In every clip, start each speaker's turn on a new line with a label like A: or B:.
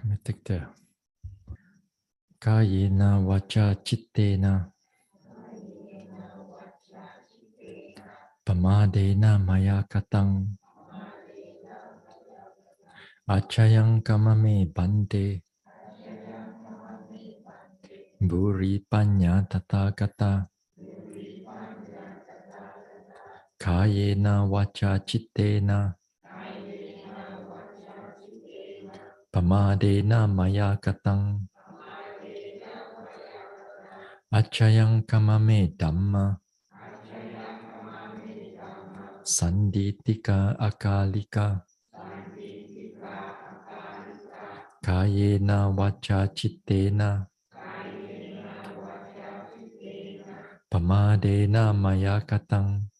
A: Metikte. Kayena wacha chittena pamadena maya katang achayang kamame bante buri panya tathagata kayena wacha chittena pamadena maya katang achayang kamame dhamma sanditika akalika kayena wacha chittena pamadena maya katang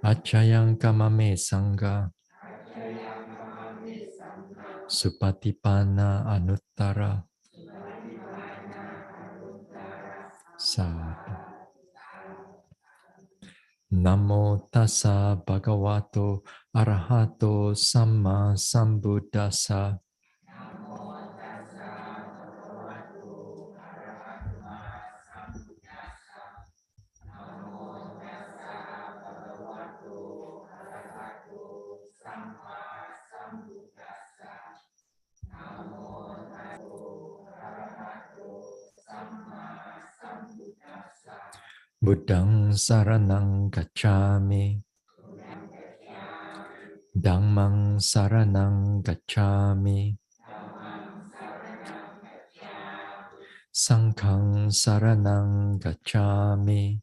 A: achayang kamame sangha supatipana anuttara sadhu. Namo tassa bhagavato arahato samma sambuddhassa. Buddhang saranang gacchami. Dhammang saranang gacchami. Sanghang saranang gacchami.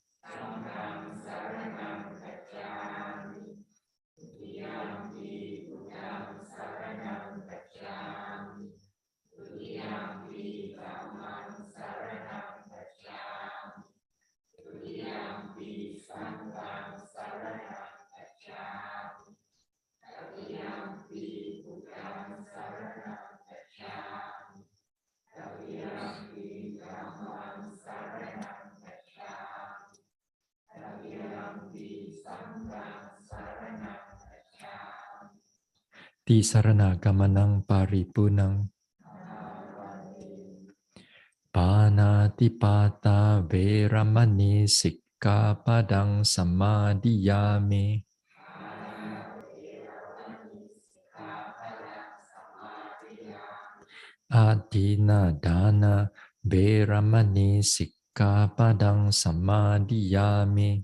A: Tisarana gamanang paripunang panatipata veramani sikkhapadang samadhiyami. Adina dana veramani sikkhapadang samadhiyami.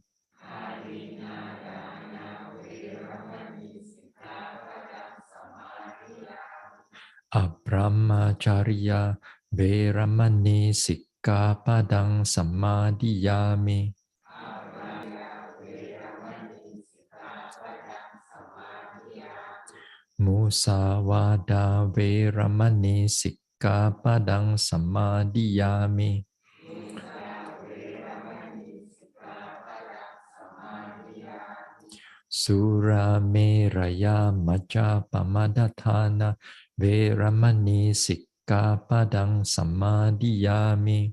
A: Abrahmacharya veramani sikkhapadang samadhiyami. Musawada veramani sikkhapadang samadhiyami. Surameraya majapamadatthana veramani sikkhapadang samadhiyami.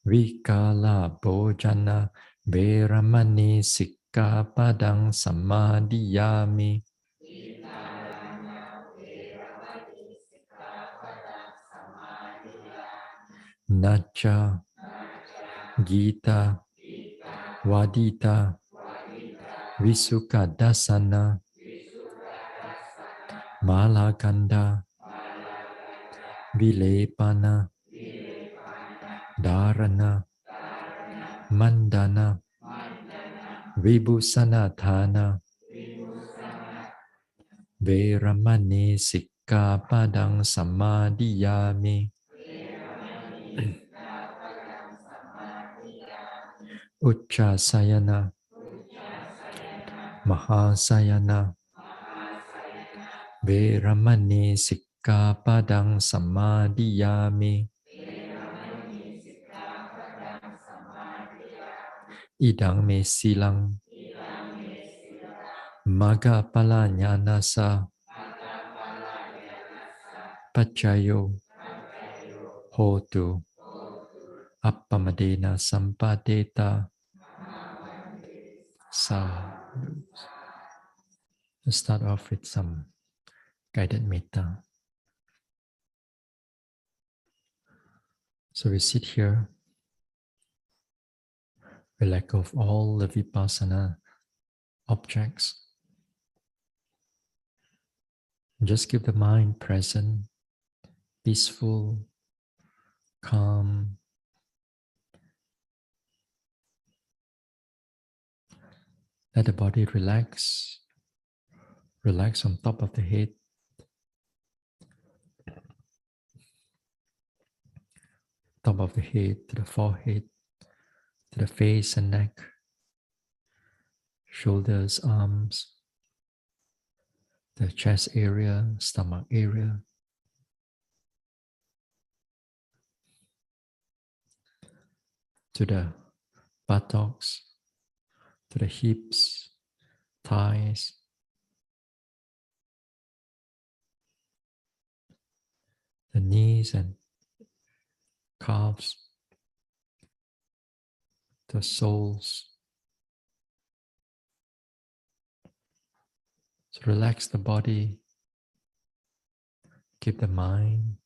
A: Vikala bhojana veramani sikkhapadang samadhiyami. Nacha Gita Wadita Visukadasana Malakanda Vilepana Dharana Mandana Vibhusanatthana Veramani sikkhapadang samadhiyami. Uchasayana Mahasayana Veramani sikkhapadang samadhiyami. Idang me silang Magapala nyanasa Pacayo Hotu Appamadena sampadeta sa. Let's start off with some guided metta. So we sit here, we let go of all the vipassana objects. Just keep the mind present, peaceful, calm. Let the body relax. Relax on top of the head. Top of the head to the forehead, to the face and neck, shoulders, arms, the chest area, stomach area, to the buttocks, to the hips, thighs, the knees and calves, the soles. So relax the body, keep the mind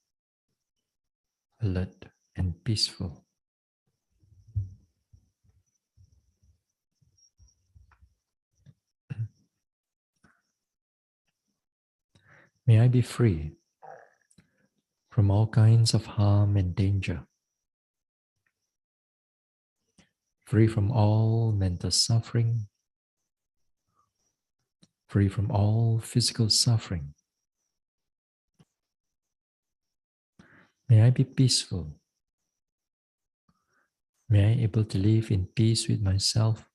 A: alert and peaceful. May I be free from all kinds of harm and danger, free from all mental suffering, free from all physical suffering. May I be peaceful. May I be able to live in peace with myself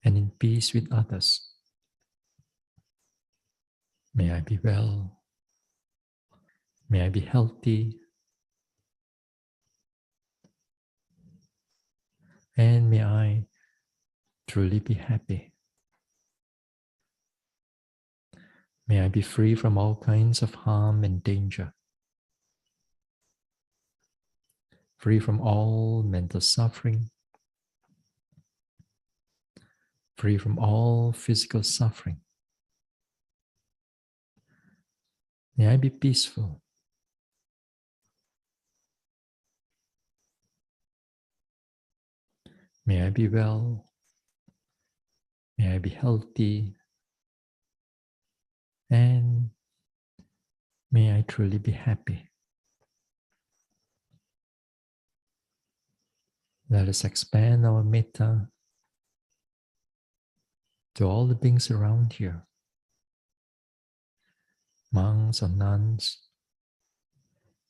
A: and in peace with others. May I be well. May I be healthy. And may I truly be happy. May I be free from all kinds of harm and danger, free from all mental suffering, free from all physical suffering. May I be peaceful. May I be well. May I be healthy. And may I truly be happy. Let us expand our metta to all the beings around here, monks or nuns,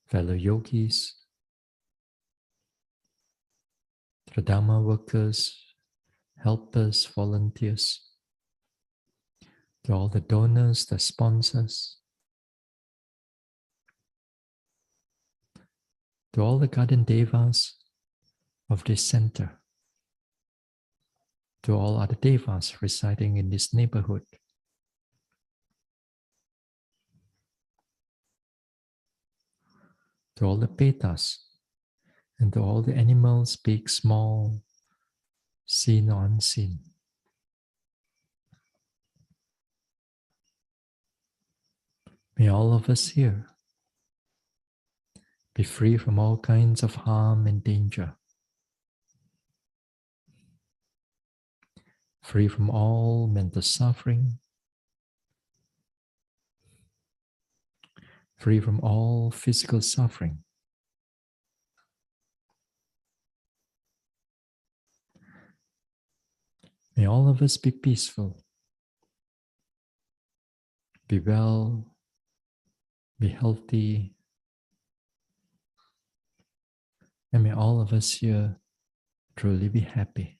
A: fellow yogis, to the Dharma workers, helpers, volunteers, to all the donors, the sponsors, to all the guardian devas of this center, to all other devas residing in this neighborhood, to all the petas, and to all the animals, big, small, seen or unseen. May all of us here be free from all kinds of harm and danger, free from all mental suffering, free from all physical suffering. May all of us be peaceful, be well, be healthy, and may all of us here truly be happy.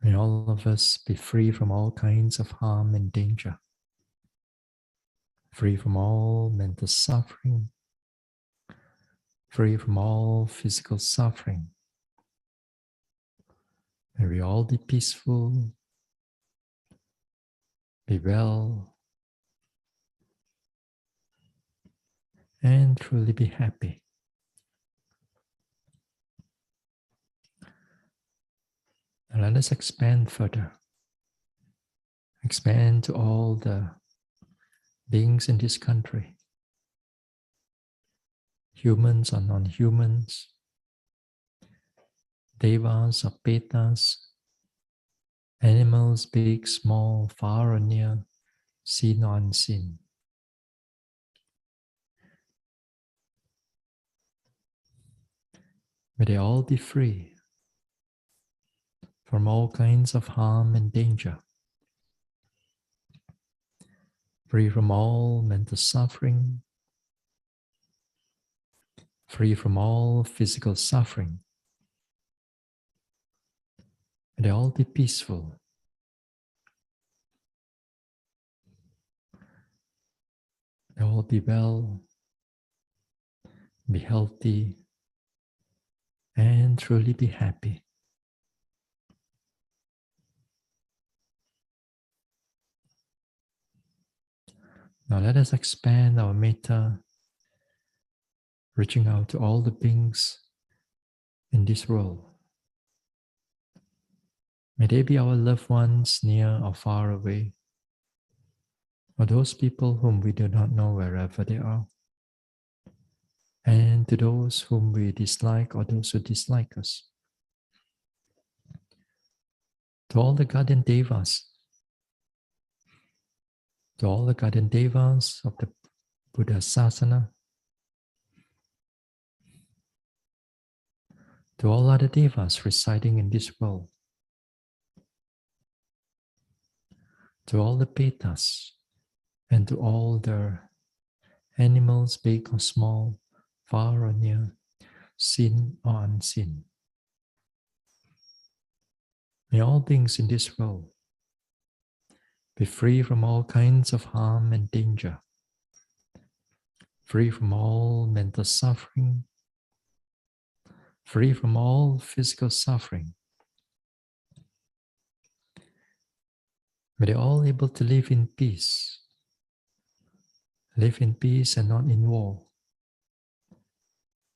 A: May all of us be free from all kinds of harm and danger, free from all mental suffering, free from all physical suffering. May we all be peaceful, be well, and truly be happy. Now let us expand further. Expand to all the beings in this country, humans or non-humans, devas or petas, animals big, small, far or near, seen or unseen. May they all be free from all kinds of harm and danger, free from all mental suffering, free from all physical suffering. May they all be peaceful. May they all be well, be healthy, and truly be happy. Now let us expand our metta, reaching out to all the beings in this world. May they be our loved ones near or far away, or those people whom we do not know wherever they are, and to those whom we dislike or those who dislike us. To all the guardian devas, to all the guardian devas of the Buddha Sasana, to all other devas residing in this world, to all the petas, and to all the animals, big or small, far or near, seen or unseen. May all beings in this world be free from all kinds of harm and danger, free from all mental suffering, free from all physical suffering. May they all able to live in peace and not in war.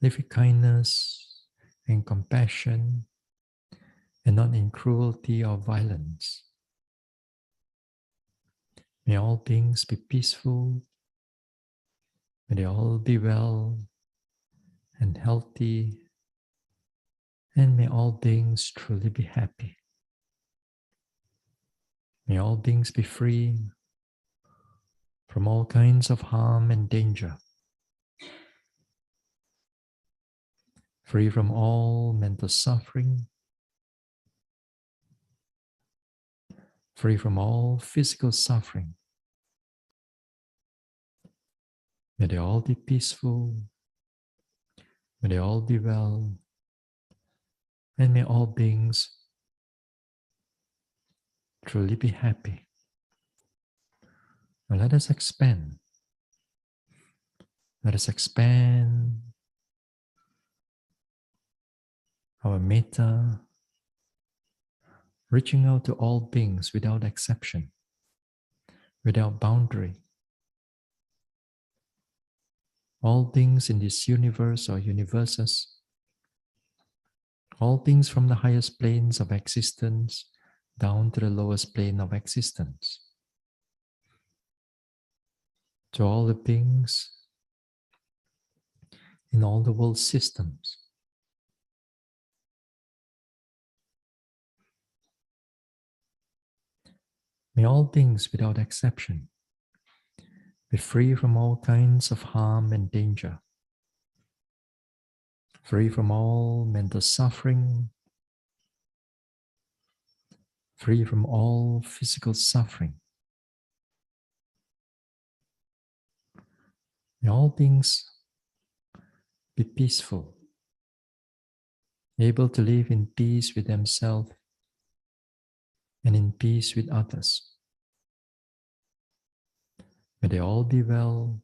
A: Live with kindness and compassion and not in cruelty or violence. May all beings be peaceful. May they all be well and healthy. And may all beings truly be happy. May all beings be free from all kinds of harm and danger, free from all mental suffering, free from all physical suffering. May they all be peaceful. May they all be well. And may all beings truly be happy. Now let us expand. Let us expand our metta, reaching out to all beings without exception, without boundary. All beings in this universe or universes, all beings from the highest planes of existence down to the lowest plane of existence. To all the beings in all the world systems. May all beings without exception be free from all kinds of harm and danger, free from all mental suffering, free from all physical suffering. May all beings be peaceful, able to live in peace with themselves and in peace with others. May they all be well.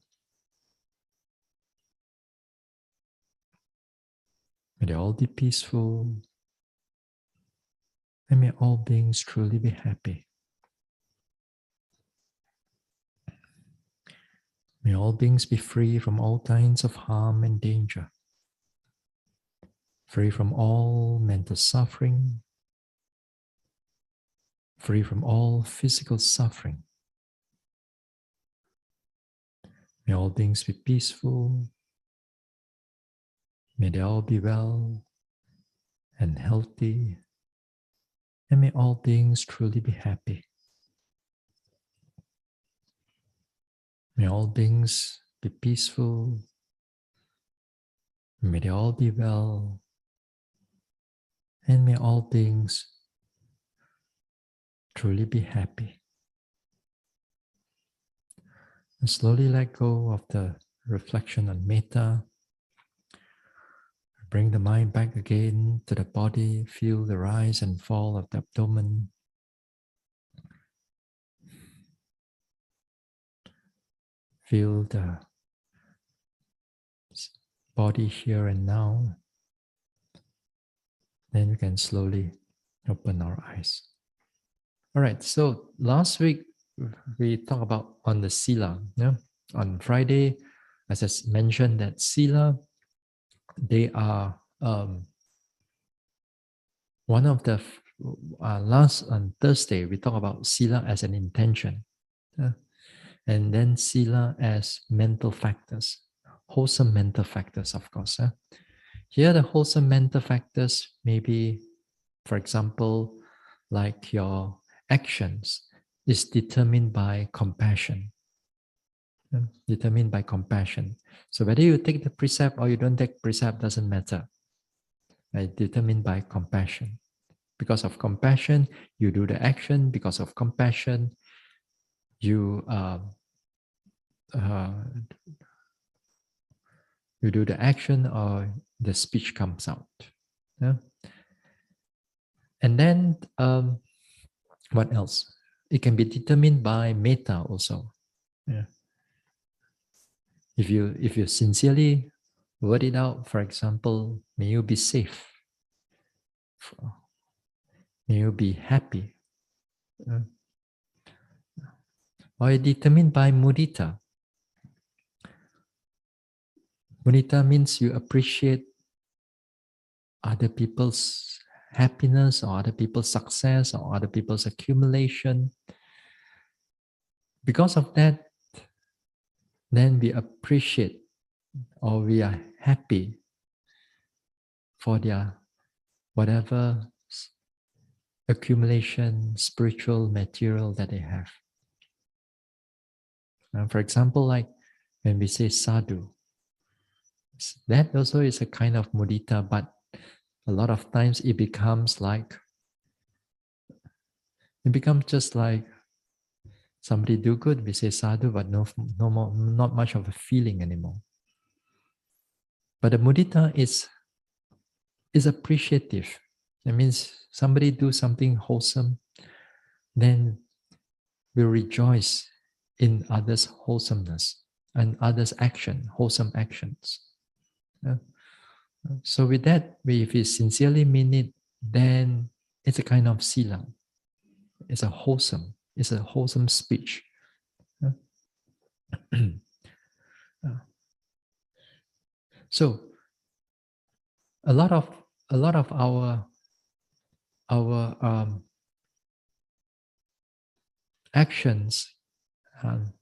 A: May they all be peaceful. And may all beings truly be happy. May all beings be free from all kinds of harm and danger, free from all mental suffering, free from all physical suffering. May all beings be peaceful. May they all be well and healthy. And may all beings truly be happy. May all beings be peaceful. May they all be well. And may all beings truly be happy. And slowly let go of the reflection on metta. Bring the mind back again to the body. Feel the rise and fall of the abdomen. Feel the body here and now. Then we can slowly open our eyes. All right, so last week we talked about on the Sīla. Yeah? On Friday, as I mentioned, that Sīla, they are one of the last on Thursday, we talk about Sīla as an intention. And then Sīla as mental factors, wholesome mental factors, of course. Here, the wholesome mental factors may be, for example, like your actions is determined by compassion. Determined by compassion. So whether you take the precept or you don't take precept doesn't matter. Right? Determined by compassion. Because of compassion, you do the action. Because of compassion, you you do the action or the speech comes out. Yeah? And then what else? It can be determined by metta also. Yeah. If you sincerely word it out, for example, may you be safe. May you be happy. Or determined by mudita. Mudita means you appreciate other people's happiness or other people's success or other people's accumulation. Because of that, then we appreciate or we are happy for their whatever accumulation, spiritual, material that they have. For example, like when we say sadhu, that also is a kind of mudita, but a lot of times it becomes just like somebody do good, we say sadhu, but no more, not much of a feeling anymore. But the mudita is appreciative. That means somebody do something wholesome, then we rejoice in others' wholesomeness and others' action, wholesome actions. Yeah. So with that, if we sincerely mean it, then it's a kind of sīla. It's a wholesome speech. Yeah. So a lot of our actions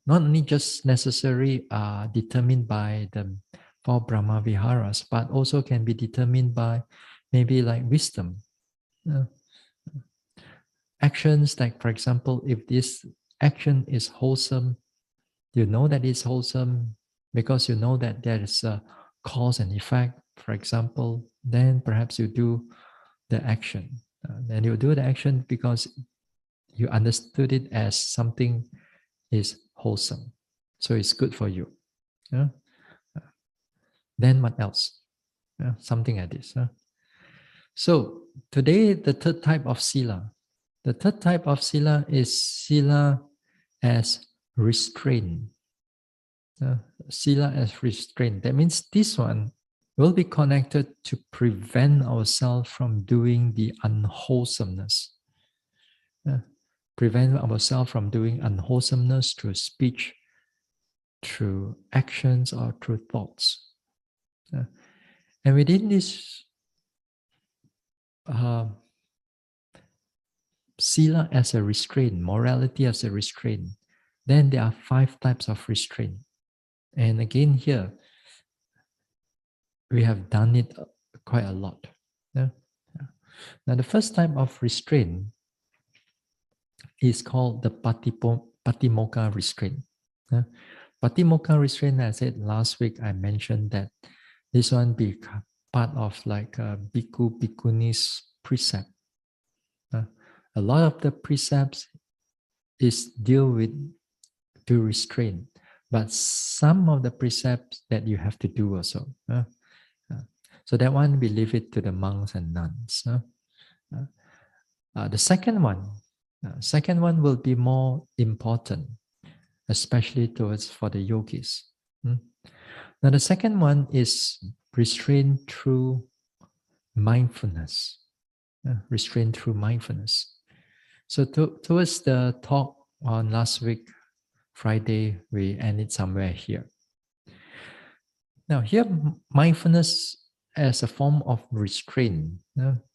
A: not only just necessary are determined by the four Brahma Viharas, but also can be determined by maybe like wisdom. Actions like, for example, if this action is wholesome, you know that it's wholesome because you know that there is a cause and effect, for example, then perhaps you do the action. Then you do the action because you understood it as something is wholesome. So it's good for you. Yeah? Then what else? Yeah, something like this. So today, the third type of sīla. The third type of sīla is sīla as restraint. Sīla as restraint. That means this one will be connected to prevent ourselves from doing the unwholesomeness. Prevent ourselves from doing unwholesomeness through speech, through actions or through thoughts. And within this Sīla as a restraint, morality as a restraint, then there are 5 types of restraint. And again here, we have done it quite a lot. Yeah? Now the first type of restraint is called the Patimokkha restraint. Yeah? Patimokkha restraint, as I said last week, I mentioned that this one be part of like a bhikkhu bhikkhuni's precept. A lot of the precepts is deal with to restrain, but some of the precepts that you have to do also. So that one we leave it to the monks and nuns. The second one will be more important, especially towards for the yogis. Now the second one is restraint through mindfulness. Restraint through mindfulness. So towards the talk on last week, Friday, we ended somewhere here. Now here, mindfulness as a form of restraint.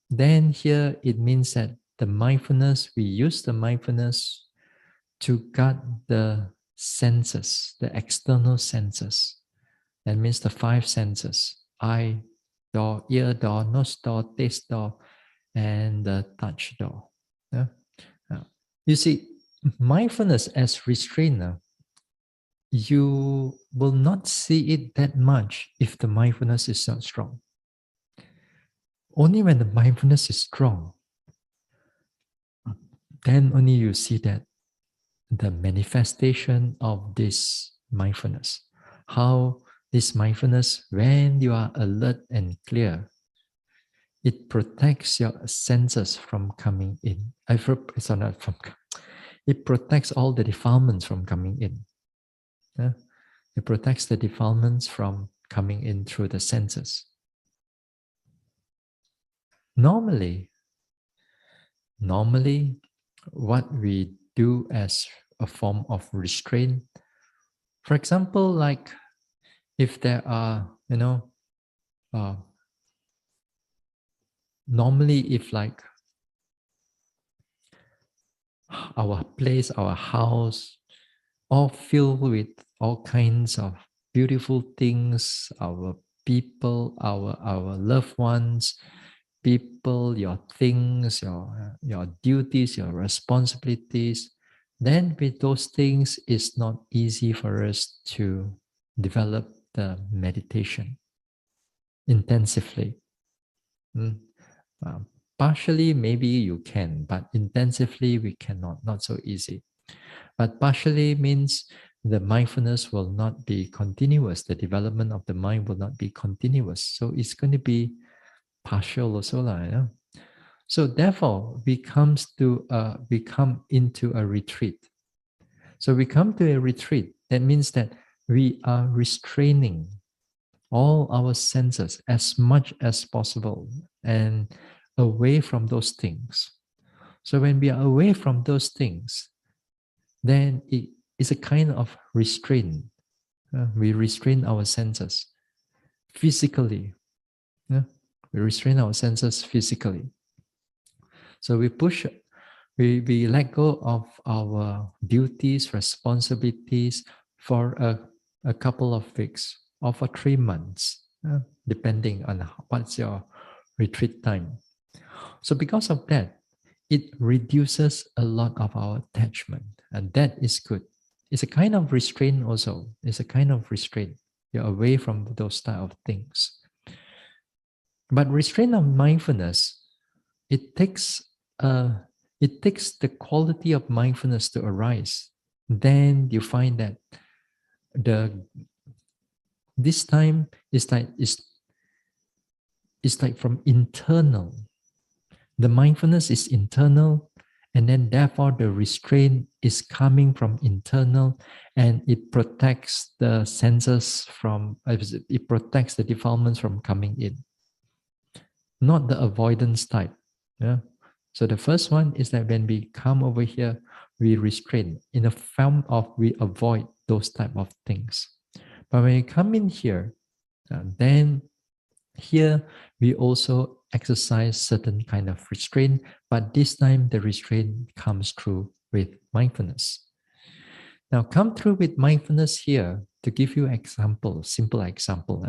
A: Then here it means that the mindfulness, we use the mindfulness to guard the senses, the external senses. That means the 5 senses: eye door, ear door, nose door, taste door, and the touch door. You see, mindfulness as restrainer, you will not see it that much if the mindfulness is not strong. Only when the mindfulness is strong, then only you see that the manifestation of this mindfulness. How this mindfulness, when you are alert and clear, it protects your senses from coming in. It protects all the defilements from coming in. It protects the defilements from coming in through the senses. Normally, what we do as a form of restraint, for example, like if there are, normally if like our place, our house, all filled with all kinds of beautiful things, our people, our loved ones, people, your things, your duties, your responsibilities, then with those things, it's not easy for us to develop the meditation intensively. Partially, maybe you can, but intensively, we cannot, not so easy. But partially means the mindfulness will not be continuous. The development of the mind will not be continuous. So it's going to be partial also. So therefore, we come into a retreat. So we come to a retreat. That means that we are restraining all our senses as much as possible and away from those things. So when we are away from those things, then it is a kind of restraint. We restrain our senses physically. We restrain our senses physically. So we let go of our duties, responsibilities for a couple of weeks or for 3 months, depending on what's your retreat time. So because of that, it reduces a lot of our attachment, and that is good. It's a kind of restraint also. It's a kind of restraint. You're away from those type of things. But restraint of mindfulness, it takes the quality of mindfulness to arise. Then you find that this time is like from internal. The mindfulness is internal, and then therefore the restraint is coming from internal, and it protects the senses it protects the defilements from coming in. Not the avoidance type. So the first one is that when we come over here, we restrain in the form of we avoid those type of things. But when you come in here, then here we also exercise certain kind of restraint, but this time the restraint comes through with mindfulness. Now come through with mindfulness here to give you example, simple example.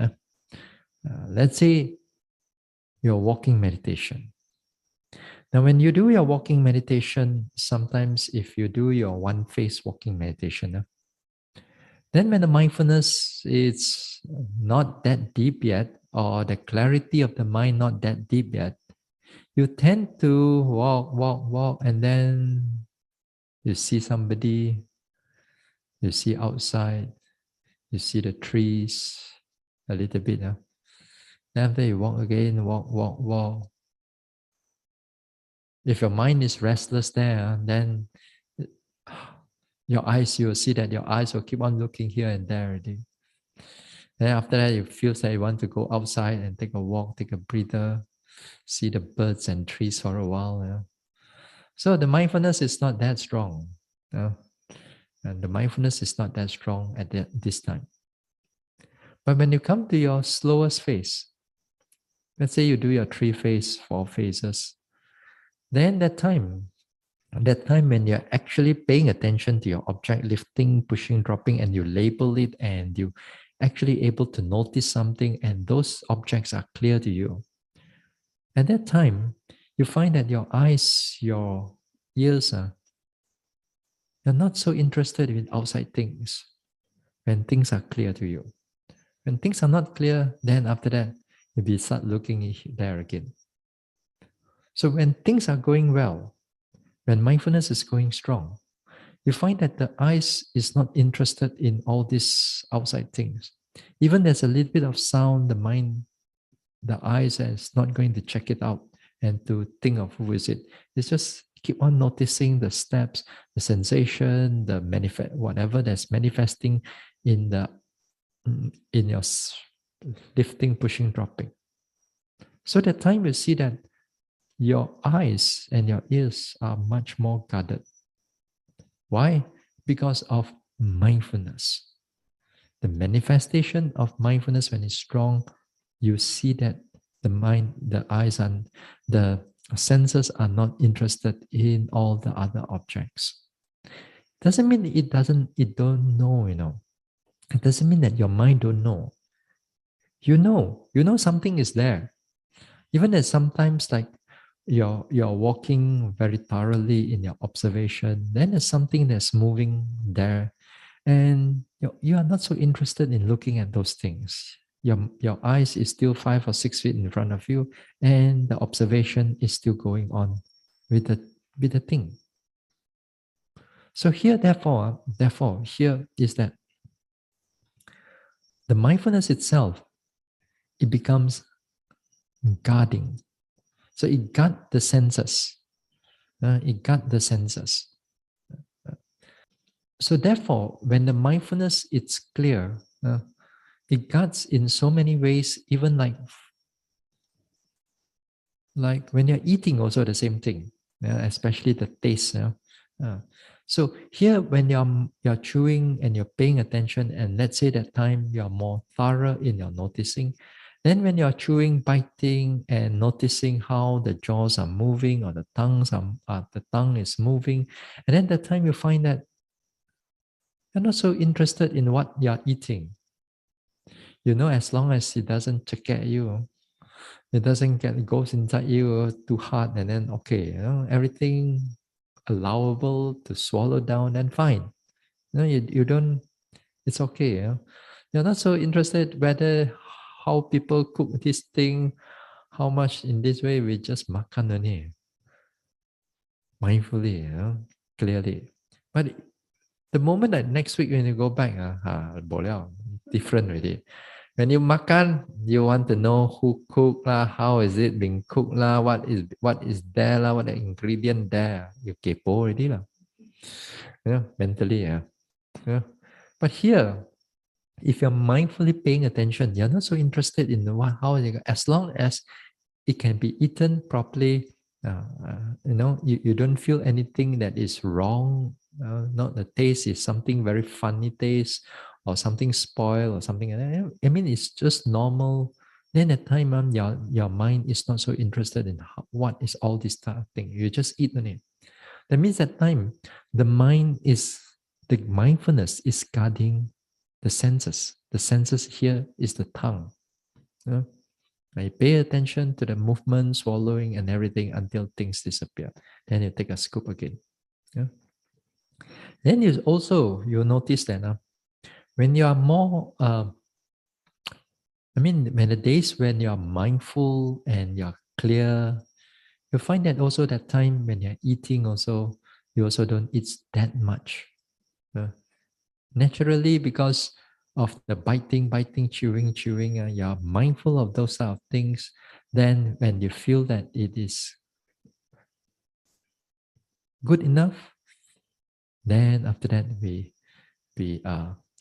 A: Let's say your walking meditation. Now, when you do your walking meditation, sometimes if you do your one face walking meditation, then when the mindfulness is not that deep yet, or the clarity of the mind not that deep yet, you tend to walk, and then you see somebody, you see outside, you see the trees a little bit. Then after you walk again, walk. If your mind is restless there, then your eyes, you will see that your eyes will keep on looking here and there already. Then after that, you feel that you want to go outside and take a walk, take a breather, see the birds and trees for a while. So the mindfulness is not that strong. And the mindfulness is not that strong at this time. But when you come to your slowest phase, let's say you do your 3 phase, 4 phases, then that time when you're actually paying attention to your object, lifting, pushing, dropping, and you label it, and you actually able to notice something, and those objects are clear to you. At that time, you find that your eyes, your ears you're not so interested in outside things when things are clear to you. When things are not clear, then after that, you start looking there again. So when things are going well, when mindfulness is going strong, you find that the eyes is not interested in all these outside things. Even there's a little bit of sound, the eyes is not going to check it out and to think of who is it. It's just keep on noticing the steps, the sensation, the whatever that's manifesting in your lifting, pushing, dropping. So that time you see that your eyes and your ears are much more guarded. Why? Because of mindfulness. The manifestation of mindfulness, when it's strong, you see that the mind, the eyes, and the senses are not interested in all the other objects. Doesn't mean it don't know, It doesn't mean that your mind don't know. You know something is there. Even as sometimes like you're walking very thoroughly in your observation, then there's something that's moving there, and you are not so interested in looking at those things. Your eyes is still 5 or 6 feet in front of you, and the observation is still going on with the thing. So here, therefore, here is that the mindfulness itself, it becomes guarding. So it got the senses. So therefore, when the mindfulness is clear, it guards in so many ways, even like when you're eating also the same thing, especially the taste. So here when you're chewing and you're paying attention, and let's say that time you're more thorough in your noticing, then when you're chewing, biting, and noticing how the jaws are moving or the tongue is moving, and then that time you find that you're not so interested in what you're eating. As long as it doesn't check at you, it goes inside you too hard, and then okay, everything allowable to swallow down, and fine. You don't. It's okay. You're not so interested whether how people cook this thing, how much in this way. We just makan only, mindfully, clearly. But the moment that next week when you go back, different already. When you makan, you want to know who cooked lah, how is it being cooked lah, what is there lah, what the ingredient there. You kepo already lah. Mentally, But here, if you're mindfully paying attention, you're not so interested in how it, as long as it can be eaten properly. You don't feel anything that is wrong Not the taste is something very funny taste or something spoiled or something like that. I mean, it's just normal. Then at time, your mind is not so interested in what is all this type of thing. You just eat on it. That means at time, the mindfulness is guarding the senses. The senses here is the tongue. I pay attention to the movement, swallowing, and everything until things disappear. Then you take a scoop again. Yeah. Then you'll notice that when you are more, when the days when you are mindful and you're clear, you find that also that time when you're eating also, you also don't eat that much. Naturally, because of the biting, chewing, you're mindful of those sort of things. Then when you feel that it is good enough, then after that we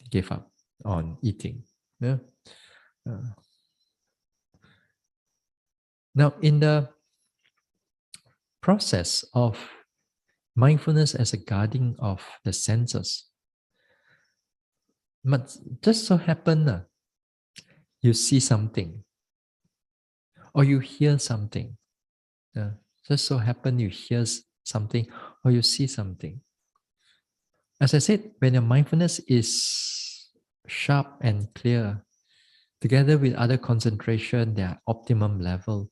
A: give up on eating. Yeah. Now, in the process of mindfulness as a guarding of the senses, but just so happen you see something or you hear something. Just so happen you hear something or you see something. As I said, when your mindfulness is sharp and clear, together with other concentration, their optimum level,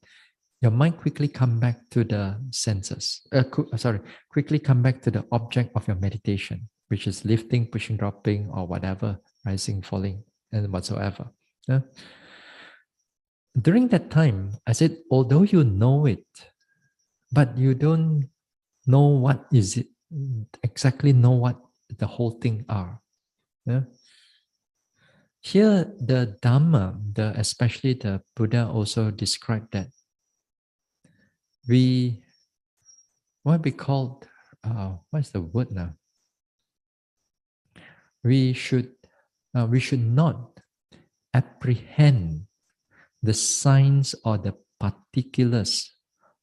A: your mind quickly come back to the senses. Quickly come back to the object of your meditation, which is lifting, pushing, dropping, or whatever, rising, falling, and whatsoever. During that time, I said, although you know it, but you don't know what is it, exactly know what the whole thing are. Yeah? Here, the Dhamma, especially the Buddha also described that what we call, what's the word now? We should not apprehend the signs or the particulars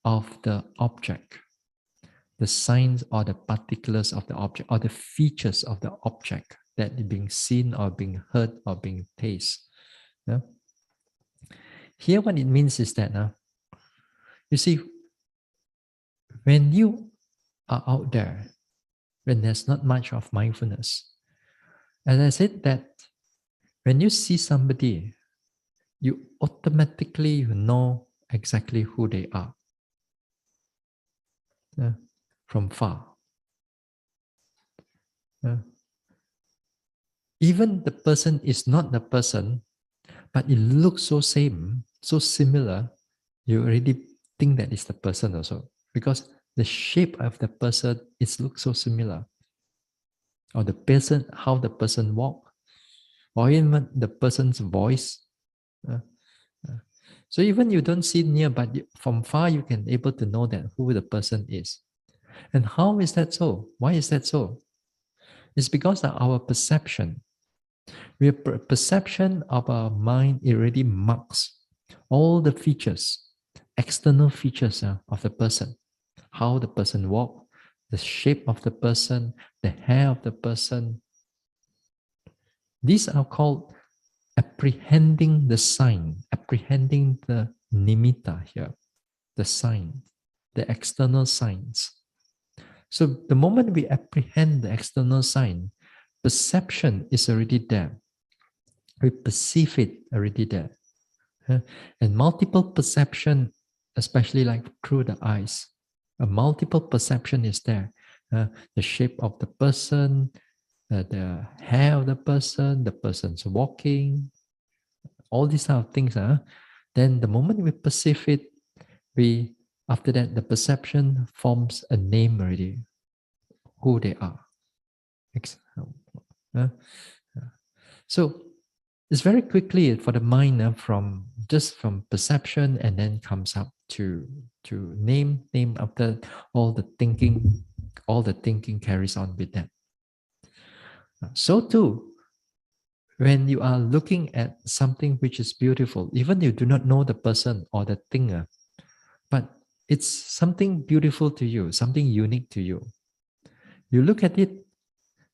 A: of the object, the signs or the particulars of the object, or the features of the object that is being seen or being heard or being tasted. Yeah? Here, what it means is that you see, when you are out there, when there's not much of mindfulness, as I said, that when you see somebody, you automatically know exactly who they are from far. Even the person is not the person, but it looks so same, so similar, you already think that it's the person also. Because the shape of the person looks so similar. Or the person, how the person walk, or even the person's voice. So even you don't see near, but from far you can able to know that who the person is. And how is that so? Why is that so? It's because of our perception. Perception of our mind already marks all the features, external features of the person. How the person walk, the shape of the person, the hair of the person. These are called apprehending the sign, apprehending the nimitta here, the sign, the external signs. So the moment we apprehend the external sign, perception is already there. We perceive it already there. And multiple perception, especially like through the eyes, a multiple perception is there. The shape of the person, the hair of the person's walking, all these kind of things. Then the moment we perceive it, after that the perception forms a name already, who they are. So it's very quickly for the mind from perception and then comes up to name after all the thinking carries on with that. So too, when you are looking at something which is beautiful, even you do not know the person or the thing, but it's something beautiful to you, something unique to you. You look at it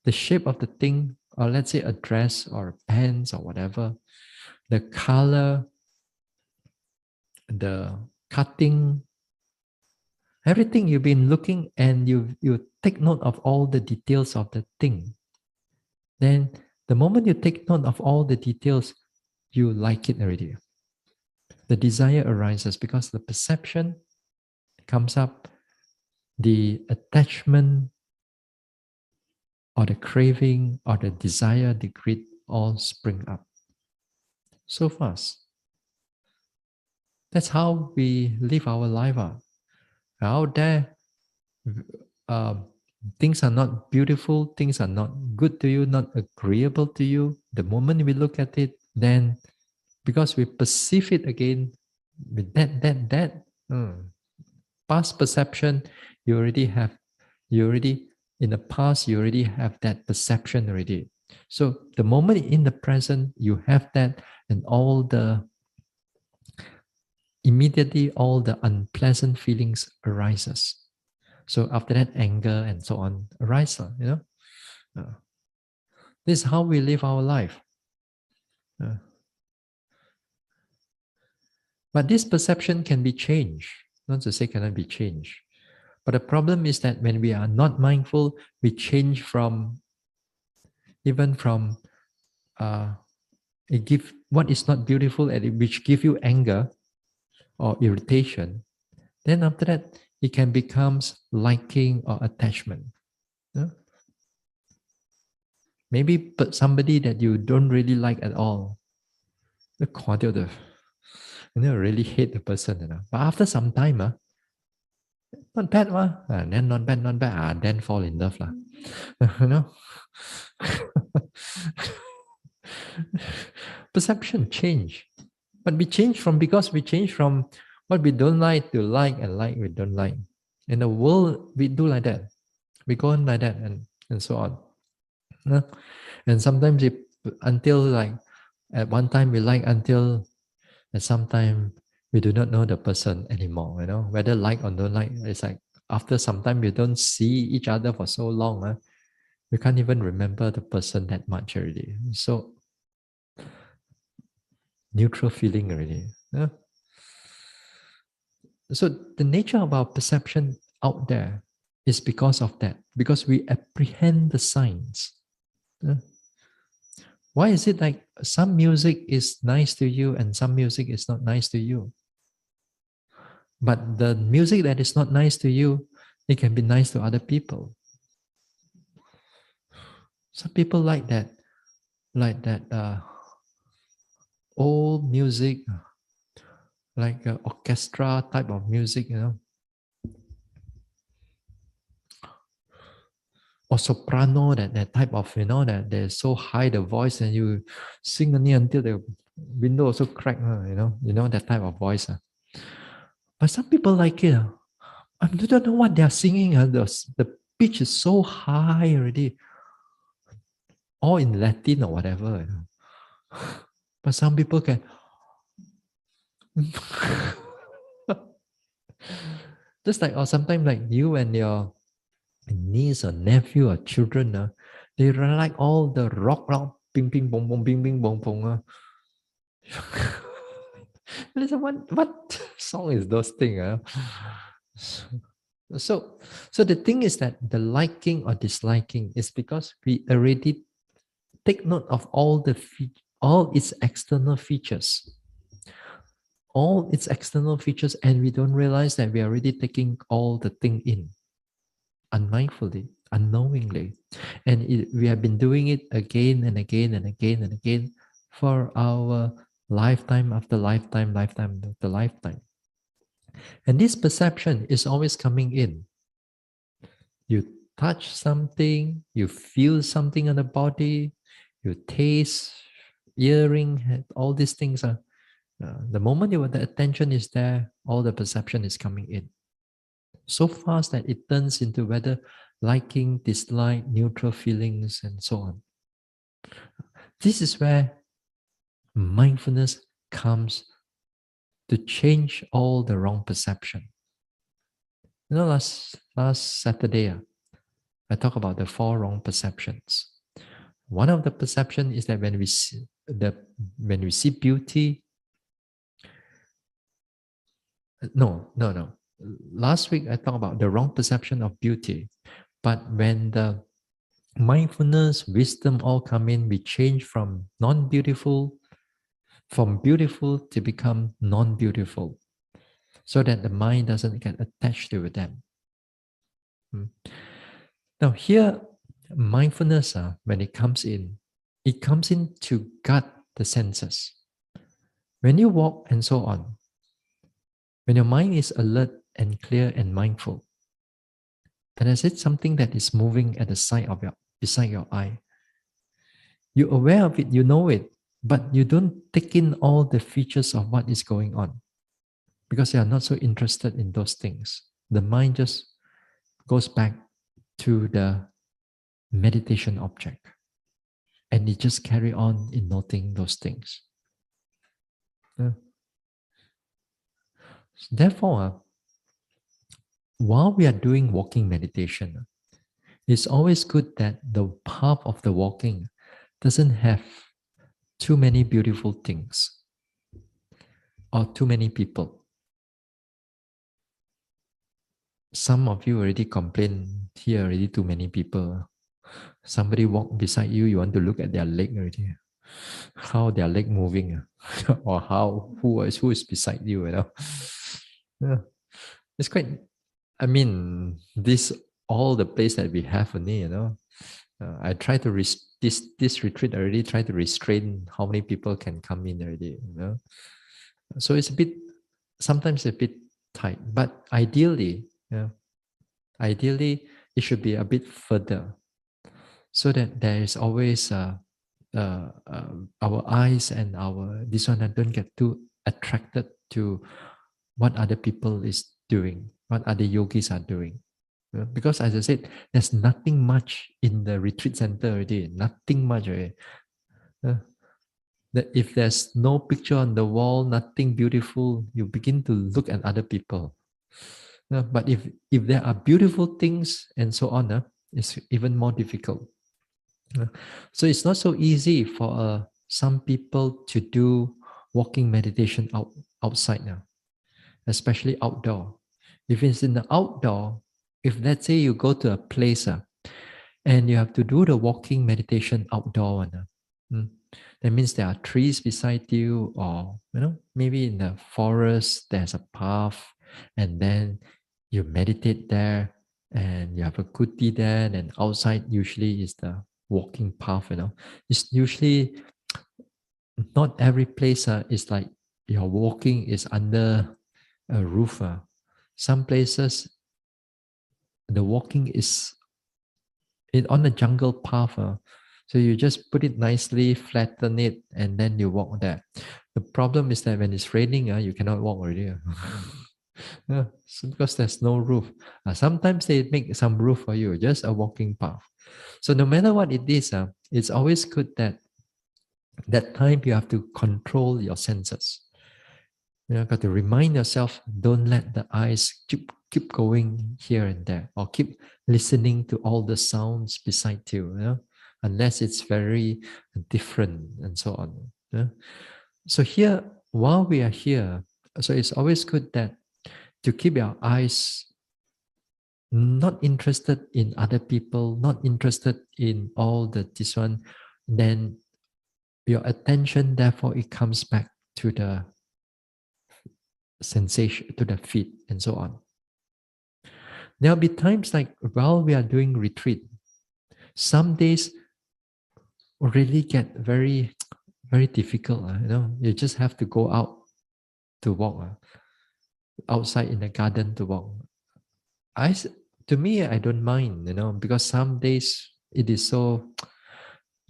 A: the shape of the thing, or let's say a dress or pants or whatever, the color, the cutting, everything you've been looking, and you take note of all the details of the thing. Then the moment you take note of all the details, you like it already. The desire arises because the perception comes up, the attachment or the craving or the desire, the greed all spring up so fast. That's how we live our life out there. uh, things are not beautiful, things are not good to you, not agreeable to you. The moment we look at it, then because we perceive it again with past perception, you already, in the past, you already have that perception already. So the moment in the present, you have that, and immediately all the unpleasant feelings arises. So after that, anger and so on arise, this is how we live our life. But this perception can be changed, not to say cannot be changed. But the problem is that when we are not mindful, we change from it give what is not beautiful and which give you anger or irritation. Then after that, it can becomes liking or attachment. Yeah? Maybe somebody that you don't really like at all, really hate the person. But after some time, not bad, then not bad, then fall in love. You know? Perception change. But because we change from what we don't like to like, and like we don't like. In the world, we do like that. We go on like that, and so on. And sometimes until like at one time we like, until at some time we do not know the person anymore, whether like or don't like. It's like after some time we don't see each other for so long, we can't even remember the person that much already. So neutral feeling already. So the nature of our perception out there is because of that, because we apprehend the signs. Why is it like some music is nice to you and some music is not nice to you? But the music that is not nice to you, it can be nice to other people. Some people like that old music, like orchestra type of music, or soprano, that type of, that they're so high the voice and you sing only until the window also crack, that type of voice. But some people like it. I don't know what they are singing. The pitch is so high already, all in Latin or whatever. But some people can. Just like, or sometimes like you and your niece or nephew or children, they like all the rock, ping ping bong bong, ping ping bong bong. Listen, what song is those things? So the thing is that the liking or disliking is because we already take note of all its external features. All its external features, and we don't realize that we are already taking all the thing in unmindfully, unknowingly. And we have been doing it again and again and again and again for our lifetime after lifetime, lifetime after lifetime. And this perception is always coming in. You touch something, you feel something on the body, you taste, hearing, all these things are. The moment the attention is there, all the perception is coming in. So fast that it turns into whether liking, dislike, neutral feelings, and so on. This is where mindfulness comes to change all the wrong perception. Last Saturday, I talk about the 4 wrong perceptions. One of the perception is that when we see beauty, no. Last week I talked about the wrong perception of beauty, but when the mindfulness, wisdom all come in, we change from beautiful to become non-beautiful, so that the mind doesn't get attached to them. Now here, mindfulness, when it comes in to guard the senses. When you walk and so on, when your mind is alert and clear and mindful, and is it something that is moving at the side of beside your eye? You're aware of it, you know it, but you don't take in all the features of what is going on because you are not so interested in those things. The mind just goes back to the meditation object, and it just carry on in noting those things. Therefore, while we are doing walking meditation, it's always good that the path of the walking doesn't have too many beautiful things or too many people. Some of you already complain here already too many people. Somebody walk beside you, you want to look at their leg already. How their leg moving, or who is beside you, you know. Yeah. It's quite, I mean, this all the place that we have only, you know. I try to this retreat already try to restrain how many people can come in already, you know. So it's sometimes a bit tight, but ideally, ideally it should be a bit further, so that there is always our eyes and our this one don't get too attracted to what other people is doing, what other yogis are doing. Because as I said, there's nothing much in the retreat center already, nothing much already. That if there's no picture on the wall, nothing beautiful, you begin to look at other people. But if there are beautiful things and so on, it's even more difficult. So it's not so easy for some people to do walking meditation outside now, especially outdoor. If it's in the outdoor, if let's say you go to a place and you have to do the walking meditation outdoor, that means there are trees beside you, or maybe in the forest there's a path, and then you meditate there, and you have a kuti there, and outside usually is the walking path. It's usually not every place is like your walking is under a roof. Some places the walking is on a jungle path. So you just put it nicely, flatten it, and then you walk there. The problem is that when it's raining, you cannot walk already. So because there's no roof. Sometimes they make some roof for you, just a walking path. So no matter what it is, it's always good that time you have to control your senses. Got to remind yourself, don't let the eyes keep going here and there, or keep listening to all the sounds beside you, unless it's very different and so on. So here, while we are here, so it's always good that to keep your eyes not interested in other people, not interested in all this one, then your attention, therefore, it comes back to the sensation, to the feet, and so on. There'll be times like while we are doing retreat, some days really get very, very difficult. You just have to go out to walk, outside in the garden to walk. To me, I don't mind, because some days it is so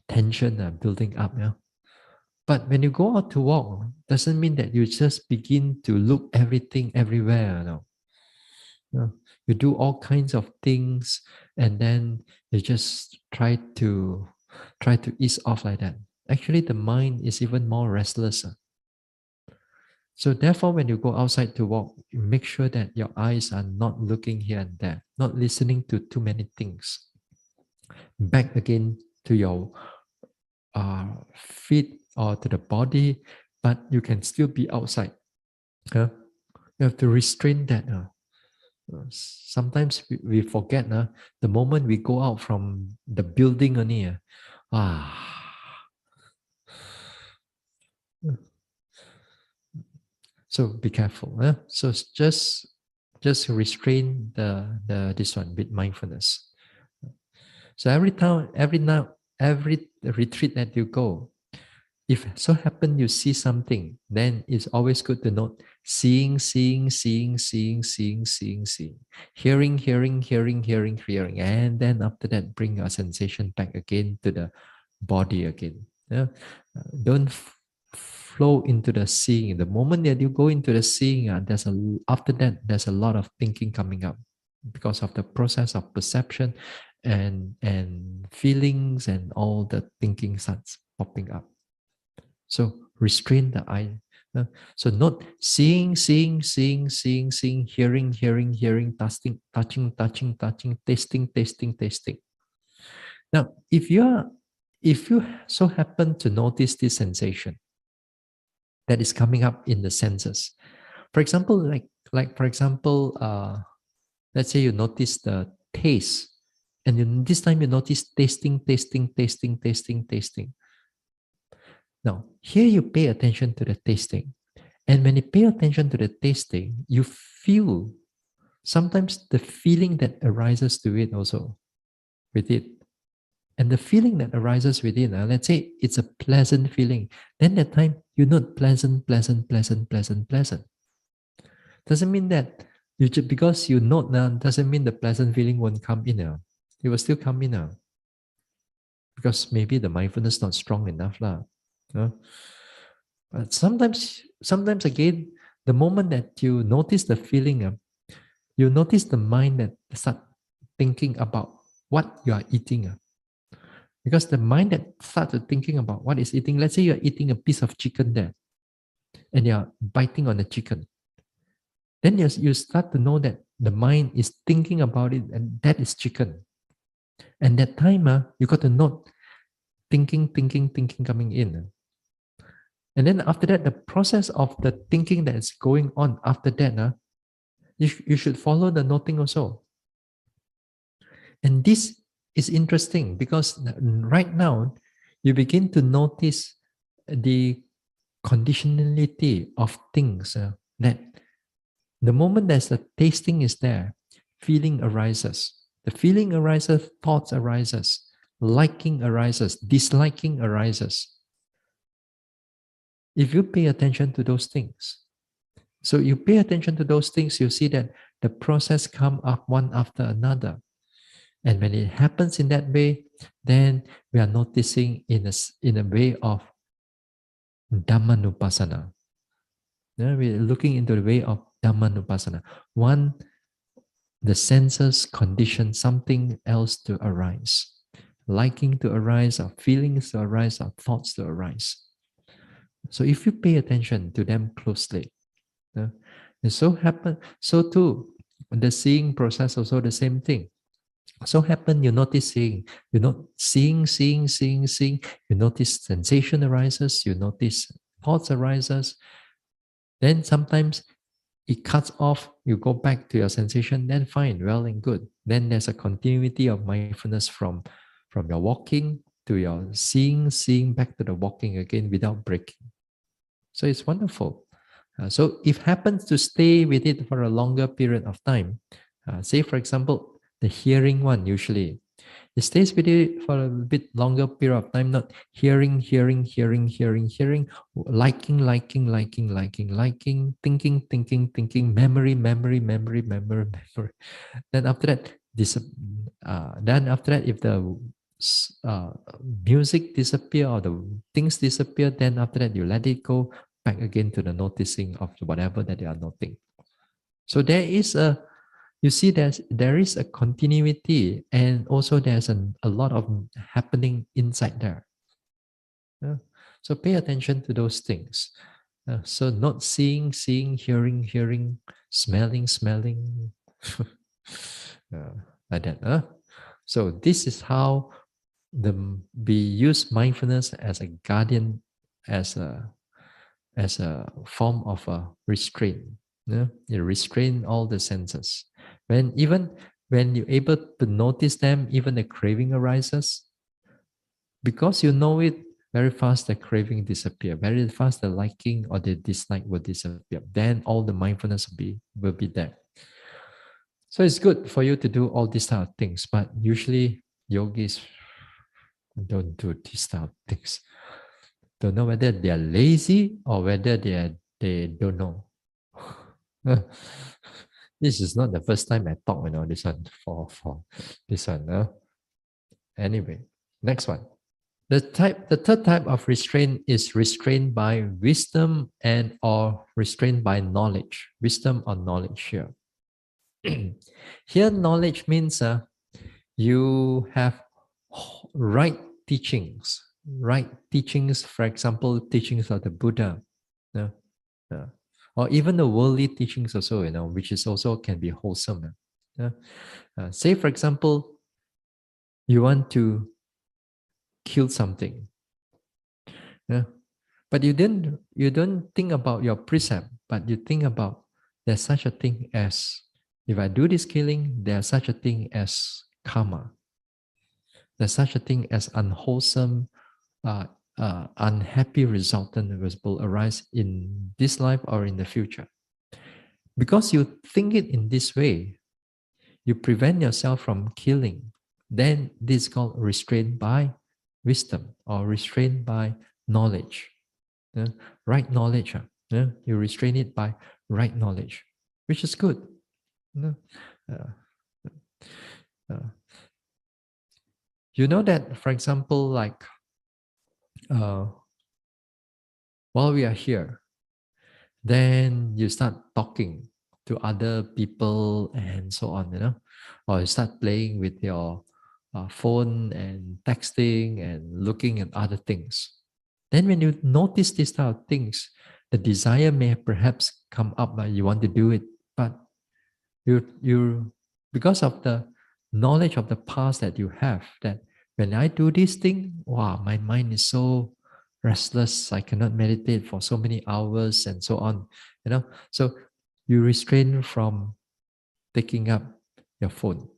A: tension building up. But when you go out to walk, doesn't mean that you just begin to look everything everywhere. You do all kinds of things, and then you just try to ease off like that. Actually, the mind is even more restless. So therefore, when you go outside to walk, you make sure that your eyes are not looking here and there, not listening to too many things. back again to your feet or to the body, but you can still be outside. You have to restrain that. Sometimes we forget the moment we go out from the building only. So be careful. So just restrain the this one with mindfulness. So every time, every now, every retreat that you go, if so happen you see something, then it's always good to note seeing, seeing, seeing, seeing, seeing, seeing, seeing, hearing, hearing, hearing, hearing, hearing, and then after that, bring your sensation back again to the body again. Yeah? Don't flow into the seeing. The moment that you go into the seeing, after that there's a lot of thinking coming up because of the process of perception and feelings and all the thinking starts popping up. So restrain the eye. So not seeing, seeing, seeing, seeing, seeing, hearing, hearing, hearing, touching, touching, touching, touching, tasting, tasting, tasting. Now, if you so happen to notice this sensation that is coming up in the senses, for example, for example, let's say you notice the taste, and this time you notice tasting, tasting, tasting, tasting, tasting. Now, here you pay attention to the tasting. And when you pay attention to the tasting, you feel sometimes the feeling that arises to it also with it. And the feeling that arises within, let's say it's a pleasant feeling, then that time you note pleasant, pleasant, pleasant, pleasant, pleasant. Doesn't mean that you just, because you note now, doesn't mean the pleasant feeling won't come in now. It will still come in now. Because maybe the mindfulness not strong enough. But sometimes again, the moment that you notice the feeling, you notice the mind that start thinking about what you are eating. Because the mind that starts thinking about what is eating, let's say you're eating a piece of chicken there, and you're biting on the chicken. Then you start to know that the mind is thinking about it, and that is chicken. And that time, you got to note thinking, thinking, thinking coming in. And then after that, the process of the thinking that is going on after that, you should follow the noting also. And this is interesting because right now, you begin to notice the conditionality of things that the moment there's a tasting is there, feeling arises. The feeling arises, thoughts arises, liking arises, disliking arises. If you pay attention to those things, so you pay attention to those things, you see that the process come up one after another. And when it happens in that way, then we are noticing in a way of Dhammanupassana. We're looking into the way of Dhammanupassana. One, the senses condition something else to arise. Liking to arise, or feelings to arise, or thoughts to arise. So if you pay attention to them closely, it so too, the seeing process also the same thing. So happen you notice seeing, seeing, you notice sensation arises, you notice thoughts arises. Then sometimes it cuts off, you go back to your sensation, then fine, well and good. Then there's a continuity of mindfulness from your walking to your seeing back to the walking again without breaking. So it's wonderful. So if happens to stay with it for a longer period of time, say for example, the hearing one usually, it stays with it for a bit longer period of time, not hearing, liking, thinking, memory. Then after that, if the music disappear or the things disappear, then after that you let it go back again to the noticing of whatever that you are noting. So there is you see there is a continuity, and also there's a lot of happening inside there. So pay attention to those things. So not seeing, hearing, smelling, like that. So this is how we use mindfulness as a guardian, as a form of a restraint. Yeah? You restrain all the senses. Even when you're able to notice them, even the craving arises, because you know it, very fast the craving disappear. Very fast the liking or the dislike will disappear. Then all the mindfulness will be there. So it's good for you to do all these type of things, but usually yogis don't do these type of things. Don't know whether they are lazy or whether they don't know. This is not the first time I talk, this one for this one. Anyway, next one. The third type of restraint is restraint by wisdom and or restraint by knowledge. Wisdom or knowledge here. Here, knowledge means you have right teachings. Right teachings, for example, teachings of the Buddha, uh, uh, or even the worldly teachings also, which is also can be wholesome. Say, for example, you want to kill something, but you don't think about your precept, but you think about there's such a thing as, if I do this killing, there's such a thing as karma. There's such a thing as unwholesome, unhappy resultant will arise in this life or in the future. Because you think it in this way, you prevent yourself from killing. Then this is called restraint by wisdom or restraint by knowledge. Right knowledge. You restrain it by right knowledge, which is good. Uh, uh, you know that, for example, like uh, while we are here, then you start talking to other people and so on, or you start playing with your phone and texting and looking at other things. Then when you notice these type of things, the desire may perhaps come up that you want to do it, but you because of the knowledge of the past that you have, that when I do this thing, wow, my mind is so restless, I cannot meditate for so many hours and so on, so you restrain from taking up your phone,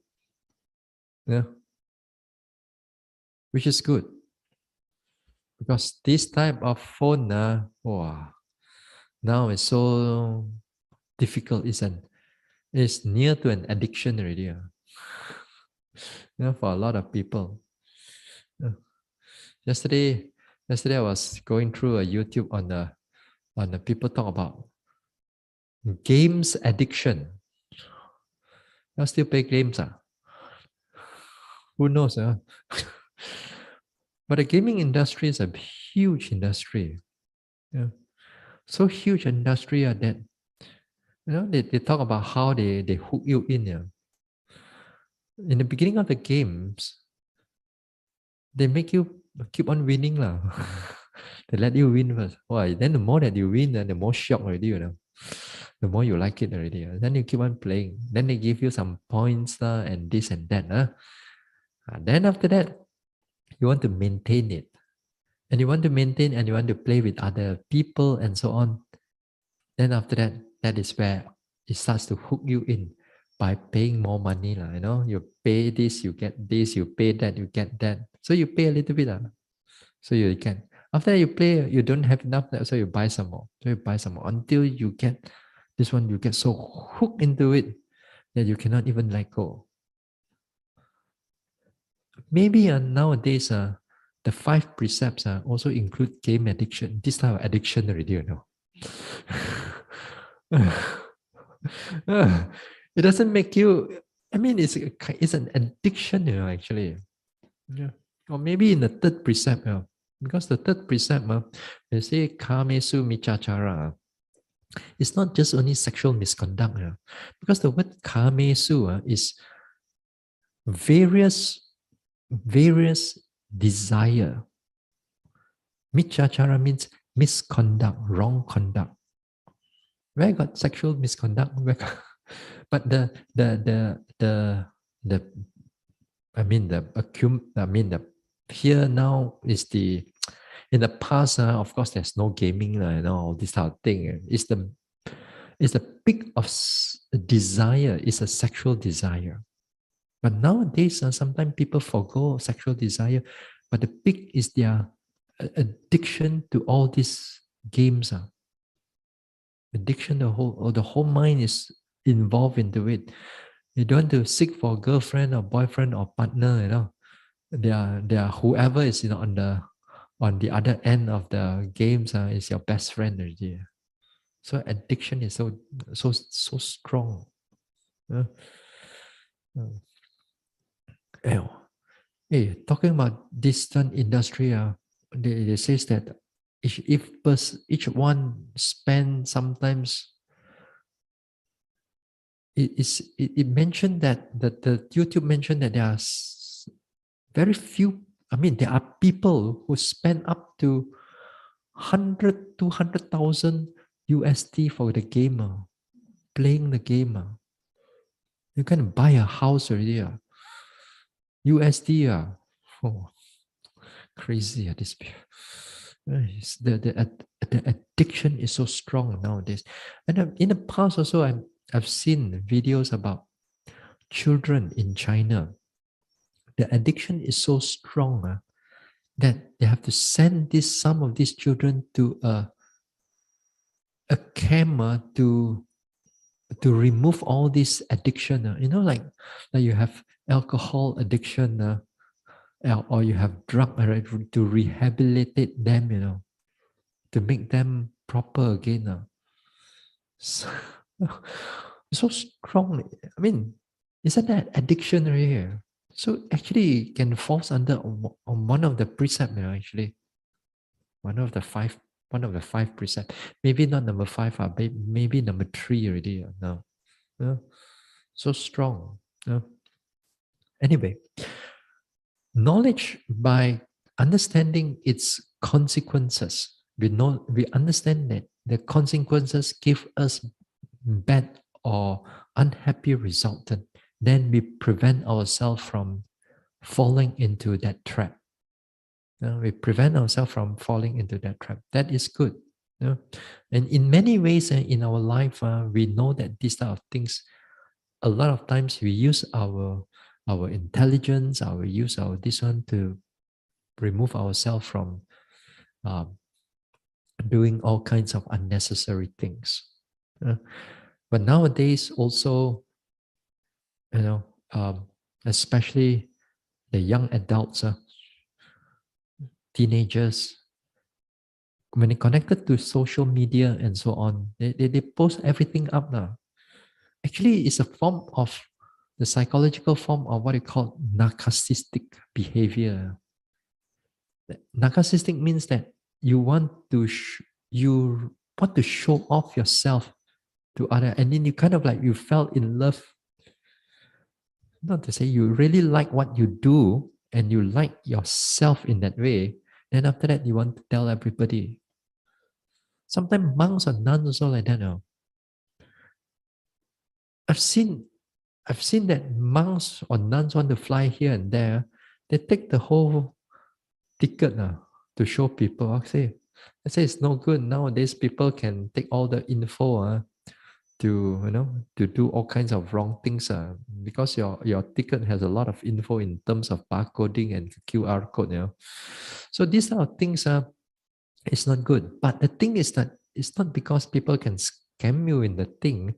A: which is good, because this type of phone, wow, now is so difficult, it's near to an addiction already, for a lot of people. Yesterday I was going through a YouTube on the people talk about games addiction. You still play games? Who knows? But the gaming industry is a huge industry. So huge industry that they talk about how they hook you in. In the beginning of the games, they make you keep on winning. They let you win first. Why? Then the more that you win, then the more shock already, the more you like it already. Then you keep on playing. Then they give you some points and this and that. Then after that, you want to maintain it. And you want to maintain and you want to play with other people and so on. Then after that, that is where it starts to hook you in by paying more money. You pay this, you get this, you pay that, you get that. So you pay a little bit. So you can. After you play, you don't have enough, so you buy some more. So you buy some more until you get this one, you get so hooked into it that you cannot even let go. Maybe nowadays, the 5 precepts also include game addiction. This type of addiction already, it doesn't make you. I mean, it's an addiction, actually. Yeah. Or maybe in the 3rd precept, because the 3rd precept, they say kamesu michachara. It's not just only sexual misconduct, because the word kamesu is various desire. Michachara means misconduct, wrong conduct. Where got sexual misconduct? But the the here now is the in the past, of course, there's no gaming, all this type of thing. It's the peak of desire. It's a sexual desire. But nowadays, sometimes people forgo sexual desire, but the peak is their addiction to all these games. Addiction, the whole mind is involved into it. You don't want to seek for a girlfriend or boyfriend or partner, they are whoever is on the other end of the games is your best friend already. So addiction is so strong. Uh, uh, ew. Hey, talking about this industry, they says that each one spend sometimes it mentioned that the YouTube mentioned that there are very few. I mean, there are people who spend up to 100, 200,000 USD for the gamer playing the game. You can buy a house already. USD. Oh, crazy. This the addiction is so strong nowadays. And in the past also, I've seen videos about children in China. The addiction is so strong that they have to send some of these children to a camp to remove all this addiction. Like you have alcohol addiction, or you have drug addiction, to rehabilitate them, to make them proper again. So, so strong. I mean, isn't that addiction right here? So actually, it can fall under on one of the precepts. Actually, one of the five precepts. Maybe not number 5. Maybe number 3 already. Now, so strong. Anyway, knowledge by understanding its consequences. We understand that the consequences give us bad or unhappy result. Then we prevent ourselves from falling into that trap. We prevent ourselves from falling into that trap. That is good. And in many ways in our life, we know that these type of things, a lot of times we use our intelligence, our this one to remove ourselves from doing all kinds of unnecessary things. But nowadays also, especially the young adults, teenagers, when they connected to social media and so on, they post everything up now. Actually, it's a form of the psychological form of what you call narcissistic behavior. Narcissistic means that you want to show off yourself to other, and then you kind of like you fell in love. Not to say you really like what you do and you like yourself in that way. Then after that, you want to tell everybody. Sometimes monks or nuns also like that. I've seen that monks or nuns want to fly here and there. They take the whole ticket to show people. I say it's no good. Nowadays, people can take all the info to do all kinds of wrong things because your ticket has a lot of info in terms of barcoding and QR code. So these are things it's not good. But the thing is that it's not because people can scam you in the thing,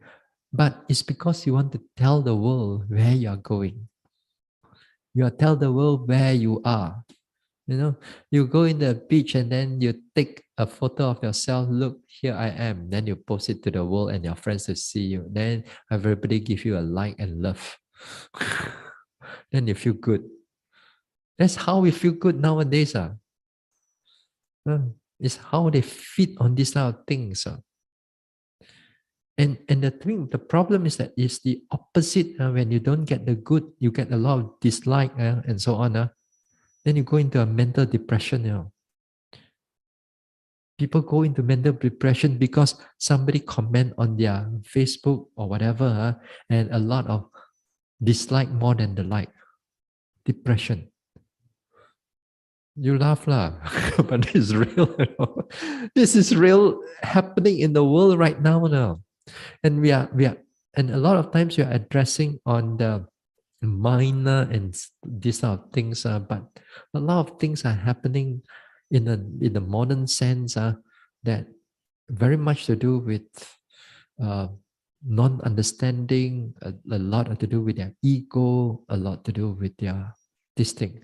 A: but it's because you want to tell the world where you are going. You tell the world where you are. You go in the beach and then you take a photo of yourself. Look, here I am. Then you post it to the world and your friends to see you. Then everybody give you a like and love. Then you feel good. That's how we feel good nowadays. It's how they feed on these kind of things. And the problem is that it's the opposite. When you don't get the good, you get a lot of dislike and so on. Then you go into a mental depression. People go into mental depression because somebody comment on their Facebook or whatever, and a lot of dislike more than the like. depression. You laugh lah, but it's real. This is real happening in the world right now. And we are, and a lot of times we are addressing on the minor and these sort of things, but a lot of things are happening in the modern sense that very much to do with non-understanding, a lot to do with their ego, a lot to do with their this thing.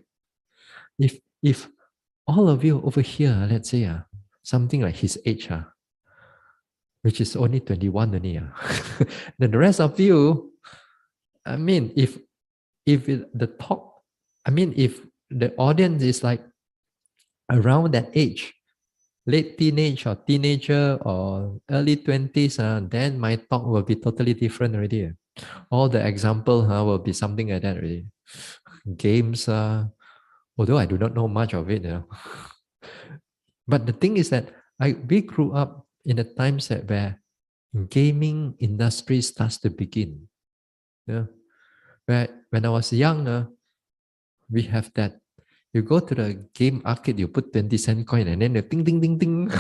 A: If all of you over here, let's say something like his age, which is only 21 only, then the rest of you, I mean, if the talk, I mean, if the audience is like around that age, late teenage or teenager or early 20s, then my talk will be totally different already. All the example will be something like that already. Games, although I do not know much of it, But the thing is that we grew up in a time set where gaming industry starts to begin. Yeah. Where when I was younger, we have that. You go to the game arcade, you put 20-cent coin and then the ding ding ding ding.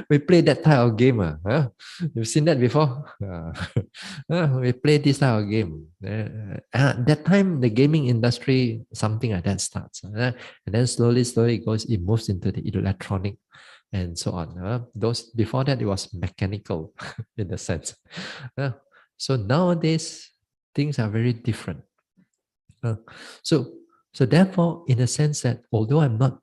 A: We play that type of game. You've seen that before? We play this type of game. That time, the gaming industry, something like that starts. And then slowly it moves into the electronic and so on. Those before that, it was mechanical in a sense. So nowadays, things are very different. So therefore, in a sense that although I'm not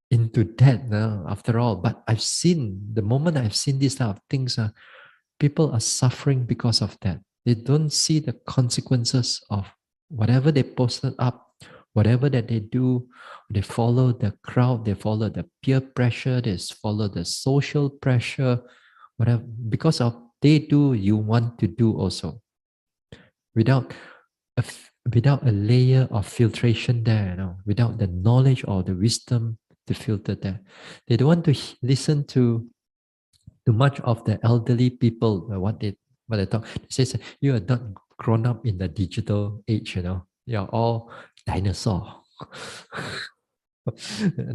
A: into that after all, but I've seen, the moment I've seen these type of things, people are suffering because of that. They don't see the consequences of whatever they posted up, whatever that they do. They follow the crowd, they follow the peer pressure, they follow the social pressure, whatever. Because of they do, you want to do also. Without a layer of filtration there, without the knowledge or the wisdom to filter that. They don't want to listen to too much of the elderly people, what they talk. They say, you are not grown up in the digital age, You're all dinosaur.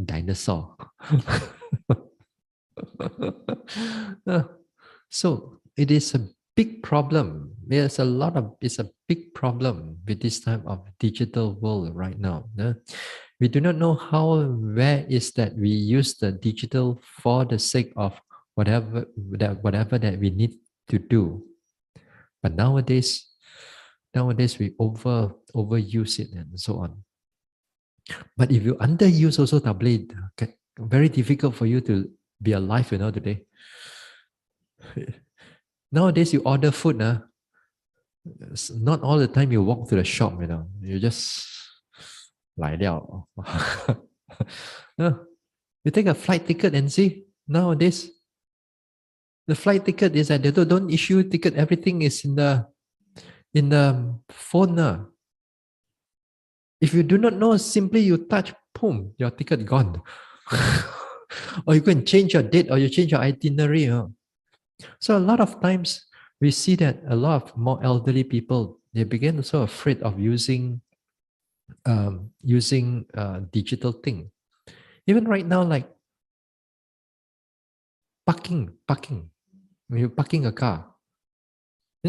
A: Dinosaur. So it is a big problem. It's a big problem with this type of digital world right now. We do not know where is that we use the digital for the sake of whatever that we need to do. But nowadays we overuse it and so on. But if you underuse also, very difficult for you to be alive, today. Nowadays you order food, not all the time you walk to the shop, you just 来了. You take a flight ticket and see, nowadays the flight ticket is that they don't issue ticket, everything is in the phone. If you do not know, simply you touch, boom, your ticket gone. Or you can change your date or you change your itinerary. So a lot of times we see that a lot of more elderly people, they begin so afraid of using digital thing. Even right now, like parking. When you're parking a car,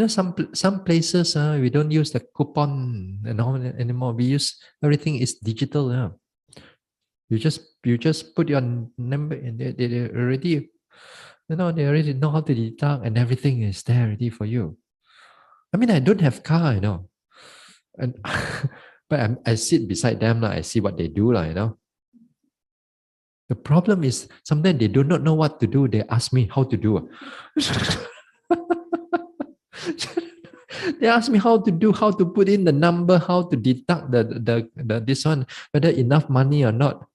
A: some places we don't use the coupon and all anymore. We use everything is digital. You just put your number and they already, they already know how to deduct and everything is there ready for you. I mean, I don't have car, and but I sit beside them, I see what they do, The problem is sometimes they do not know what to do. They ask me how to do. They ask me how to put in the number, how to deduct the this one, whether enough money or not.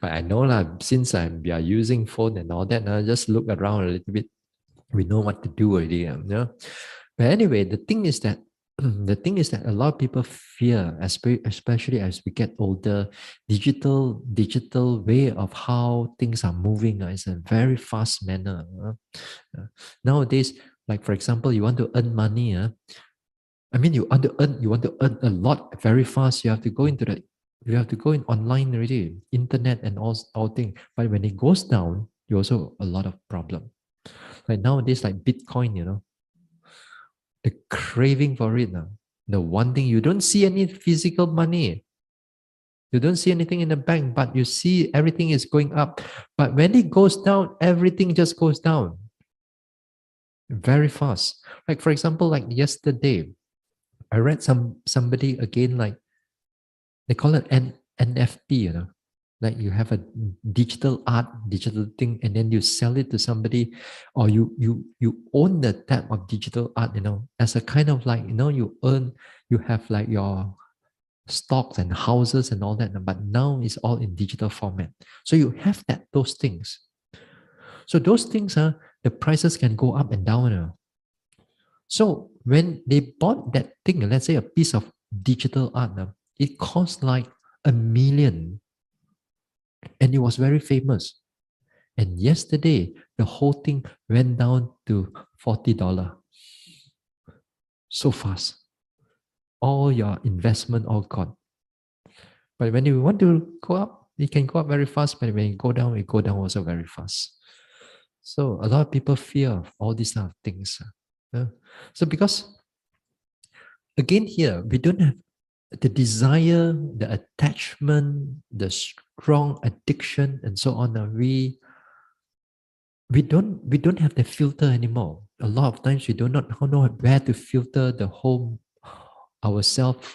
A: But I know since we are using phone and all that, just look around a little bit. We know what to do already. But anyway, the thing is that a lot of people fear, especially as we get older, digital way of how things are moving is a very fast manner. Nowadays, Like for example, you want to earn money. I mean, you want to earn a lot very fast. You have to go in online already, internet and all things. But when it goes down, you also a lot of problem. Like nowadays, like Bitcoin, the craving for it now. The one thing you don't see any physical money. You don't see anything in the bank, but you see everything is going up. But when it goes down, everything just goes down very fast. Like for example, like yesterday, I read somebody again, like they call it NFT, like you have a digital art, digital thing, and then you sell it to somebody, or you own the type of digital art, as a kind of like, you have like your stocks and houses and all that, but now it's all in digital format. So you have those things. So those things, the prices can go up and down. So when they bought that thing, let's say a piece of digital art, it cost like 1 million, and it was very famous. And yesterday, the whole thing went down to $40. So fast. All your investment all gone. But when you want to go up, it can go up very fast. But when you go down, it go down also very fast. So a lot of people fear of all these kind of things. So because again here, we don't have the desire, the attachment, the strong addiction, and so on. We don't have the filter anymore. A lot of times we do not know where to filter the whole ourselves,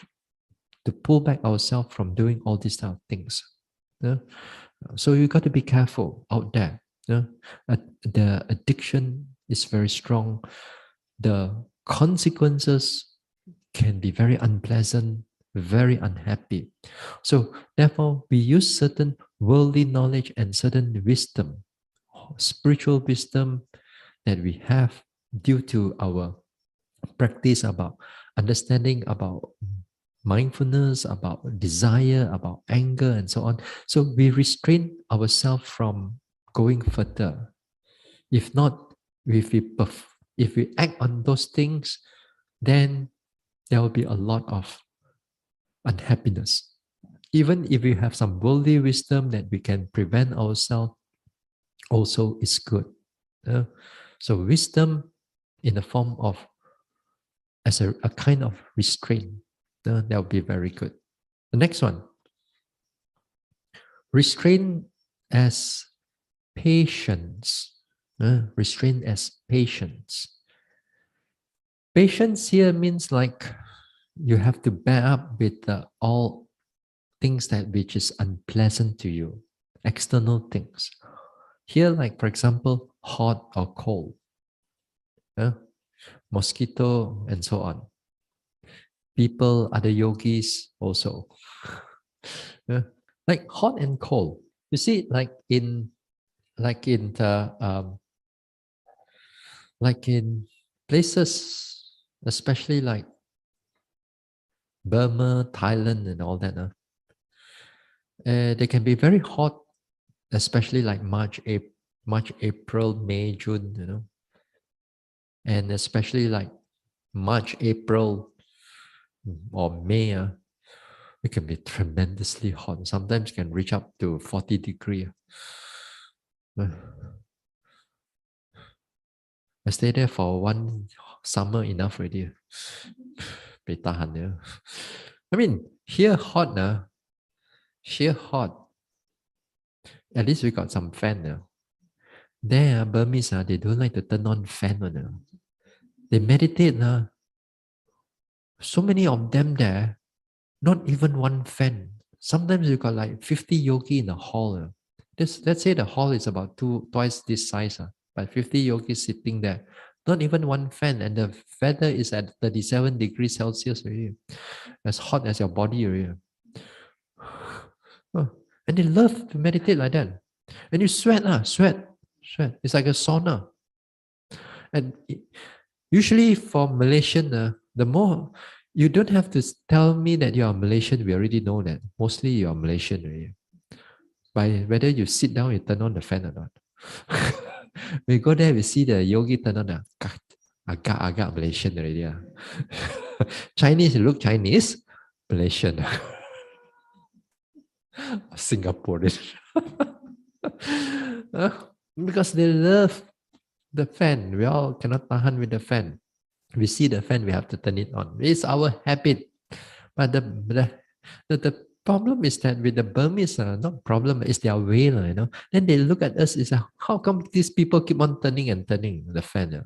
A: to pull back ourselves from doing all these type of things. So you got to be careful out there. The addiction is very strong. The consequences can be very unpleasant, very unhappy. So therefore, we use certain worldly knowledge and certain wisdom, spiritual wisdom that we have due to our practice about understanding about mindfulness, about desire, about anger, and so on. So we restrain ourselves from going further. If not, if we act on those things, then there will be a lot of unhappiness. Even if we have some worldly wisdom that we can prevent ourselves, also is good. So wisdom in the form of as a kind of restraint, that will be very good. The next one, restraint as patience. Restraint as patience. Patience here means like you have to bear up with all things that which is unpleasant to you, external things. Here, like for example, hot or cold, mosquito, and so on. People, other yogis also. Like hot and cold. You see, like in places, especially like Burma, Thailand, and all that. They can be very hot, especially like March, April, May, June. And especially like March, April, or May, it can be tremendously hot. Sometimes can reach up to 40 degrees. I stayed there for one summer enough already. I mean, here hot. At least we got some fan now. There, Burmese, they don't like to turn on fan. They meditate. So many of them there, not even one fan. Sometimes you got like 50 yogi in a hall. Let's say the hall is about twice this size, but 50 yogis sitting there. Not even one fan, and the weather is at 37 degrees Celsius already. As hot as your body already. And they love to meditate like that. And you sweat. It's like a sauna. And usually for Malaysian, the more you don't have to tell me that you are Malaysian. We already know that. Mostly you are Malaysian already. By whether you sit down, you turn on the fan or not. We go there, we see the yogi turn on the Agak Malaysian already. Chinese, you look Chinese, Malaysian. Singaporean. Uh, because they love the fan. We all cannot tahan with the fan. We see the fan, we have to turn it on. It's our habit. But the problem is that with the Burmese, not problem, it's their way. Then they look at us, it's like, how come these people keep on turning and turning the fan?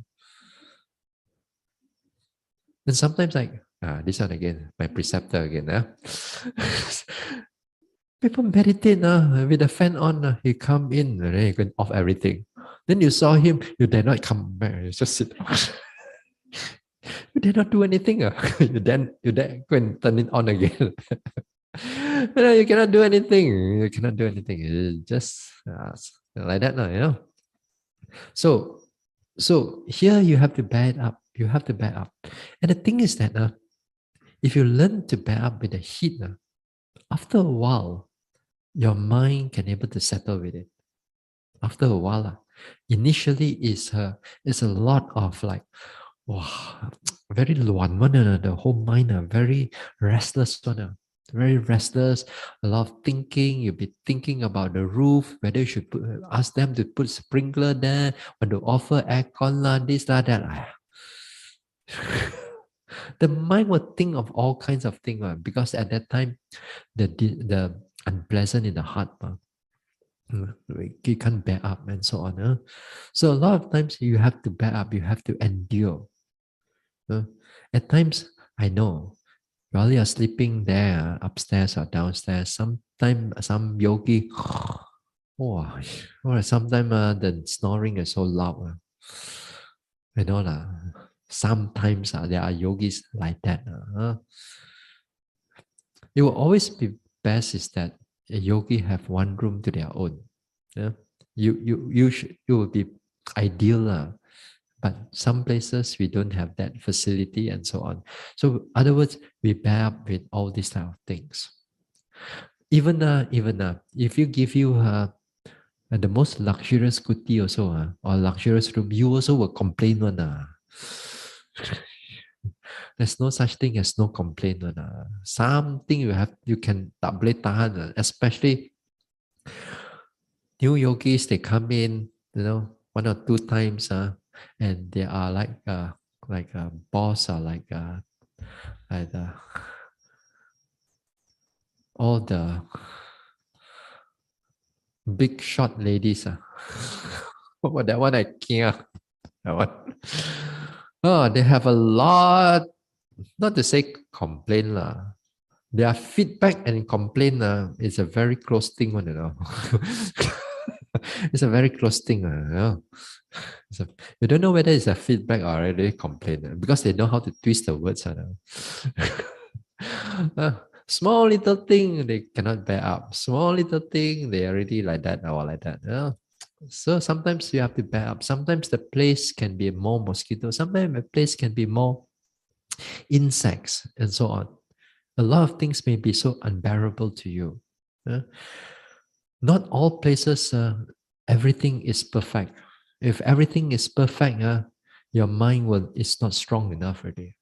A: And sometimes this one again, my preceptor again. People meditate with the fan on. He come in and then he can off everything. Then you saw him, you dare not come back. You just sit. You dare not do anything. You then go and turn it on again. You cannot do anything. You cannot do anything. It's just like that. So here you have to bear it up. You have to bear up. And the thing is that if you learn to bear up with the heat, after a while, your mind can able to settle with it. After a while, initially it's a lot of like, wow, very luan one, the whole mind very restless one. Very restless, a lot of thinking. You'll be thinking about the roof, whether you should ask them to put sprinkler there, or to offer aircon, this, that. The mind will think of all kinds of things because at that time, the unpleasant in the heart, you can't bear up and so on. So a lot of times you have to bear up, you have to endure. At times, I know, while you're sleeping there, upstairs or downstairs, sometimes some yogi, or sometimes the snoring is so loud. Sometimes there are yogis like that. It will always be best is that a yogi have one room to their own. It would be ideal. But some places we don't have that facility and so on. So in other words, we bear up with all these type of things. Even if you give you the most luxurious kuti also or luxurious room, you also will complain one. There's no such thing as no complaint one. Something you can tak boleh tahan, especially new yogis, they come in, 1 or 2 times, and they are like a boss or like all the big shot ladies. Oh, that one I can't. That one. Oh, they have a lot, not to say complain lah. Their feedback and complaint is a very close thing one, It's a very close thing. You don't know whether it's a feedback or really complaint because they know how to twist the words. Small little thing they cannot bear up. Small little thing they already like that or like that. So sometimes you have to bear up. Sometimes the place can be more mosquito. Sometimes the place can be more insects and so on. A lot of things may be so unbearable to you. Not all places, everything is perfect. If everything is perfect, your mind is not strong enough already.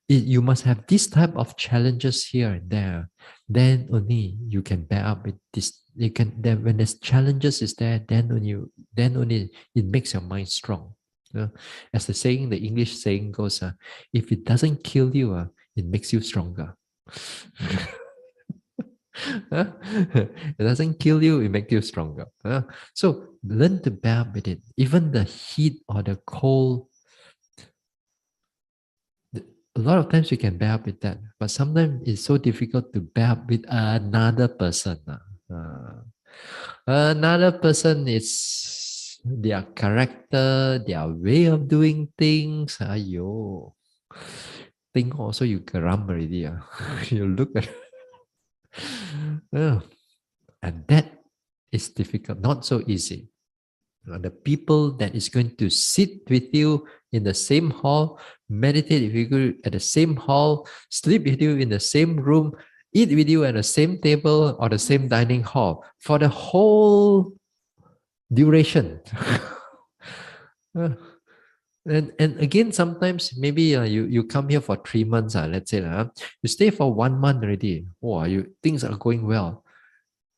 A: You must have this type of challenges here and there. Then only you can bear up with this. When there's challenges is there, then only it makes your mind strong. As the saying, the English saying goes, if it doesn't kill you, it makes you stronger. It doesn't kill you, it makes you stronger. So learn to bear with it. Even the heat or the cold, a lot of times you can bear up with that, but sometimes it's so difficult to bear up with another person. Another person is their character, their way of doing things. Ayo. Think also you geram already. You look at and that is difficult, not so easy. The people that is going to sit with you in the same hall, meditate with you at the same hall, sleep with you in the same room, eat with you at the same table or the same dining hall for the whole duration. And again, sometimes maybe you come here for 3 months, let's say, you stay for 1 month already. Oh, things are going well.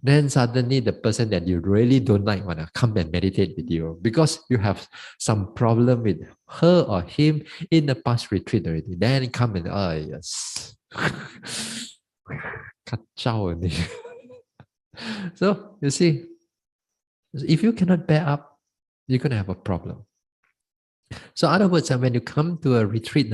A: Then suddenly the person that you really don't like wanna come and meditate with you because you have some problem with her or him in the past retreat already. Then come and yes. Kacau ni. So you see, if you cannot bear up, you're gonna have a problem. So, in other words, when you come to a retreat,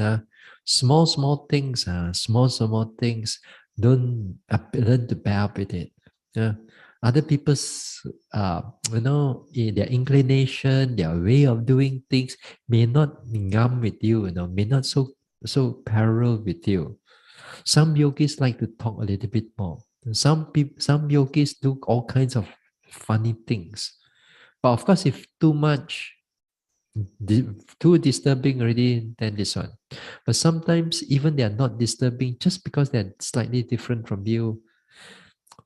A: small things, small things, don't learn to bear up with it. Yeah. Other people's, in their inclination, their way of doing things may not ngam with you, may not so parallel with you. Some yogis like to talk a little bit more. Some yogis do all kinds of funny things. But of course, if too much, too disturbing already, then this one. But sometimes even they are not disturbing, just because they're slightly different from you,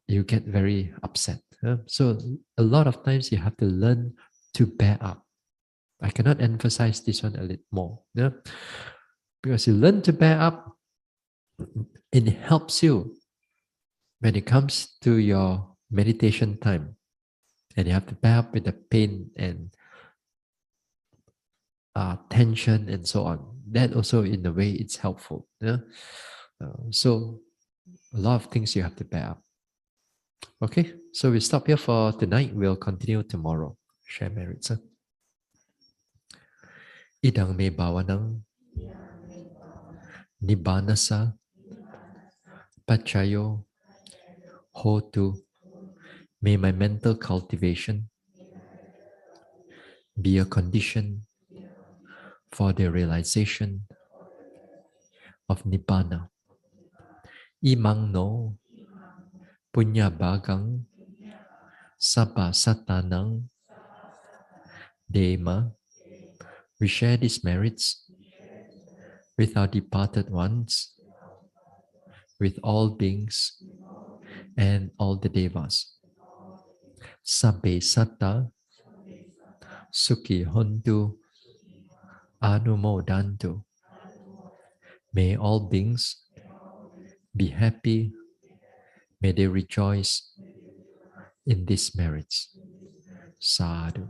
A: you get very upset. So a lot of times you have to learn to bear up. I cannot emphasize this one a little more. Yeah? Because you learn to bear up, it helps you when it comes to your meditation time. And you have to bear up with the pain and tension and so on. That also, in a way, it's helpful. Yeah? So a lot of things you have to bear up. Okay, so we stop here for tonight. We'll continue tomorrow. Share merits. Idang me bawanang nibbanasa pachayo hotu. May my mental cultivation be a condition for the realization of nibbana. Imang no punya bagang sabba satanang dema. We share these merits with our departed ones, with all beings and all the devas. Sabbe satta sukhi hontu anumodantu. May all beings be happy. May they rejoice in these merits. Sadhu.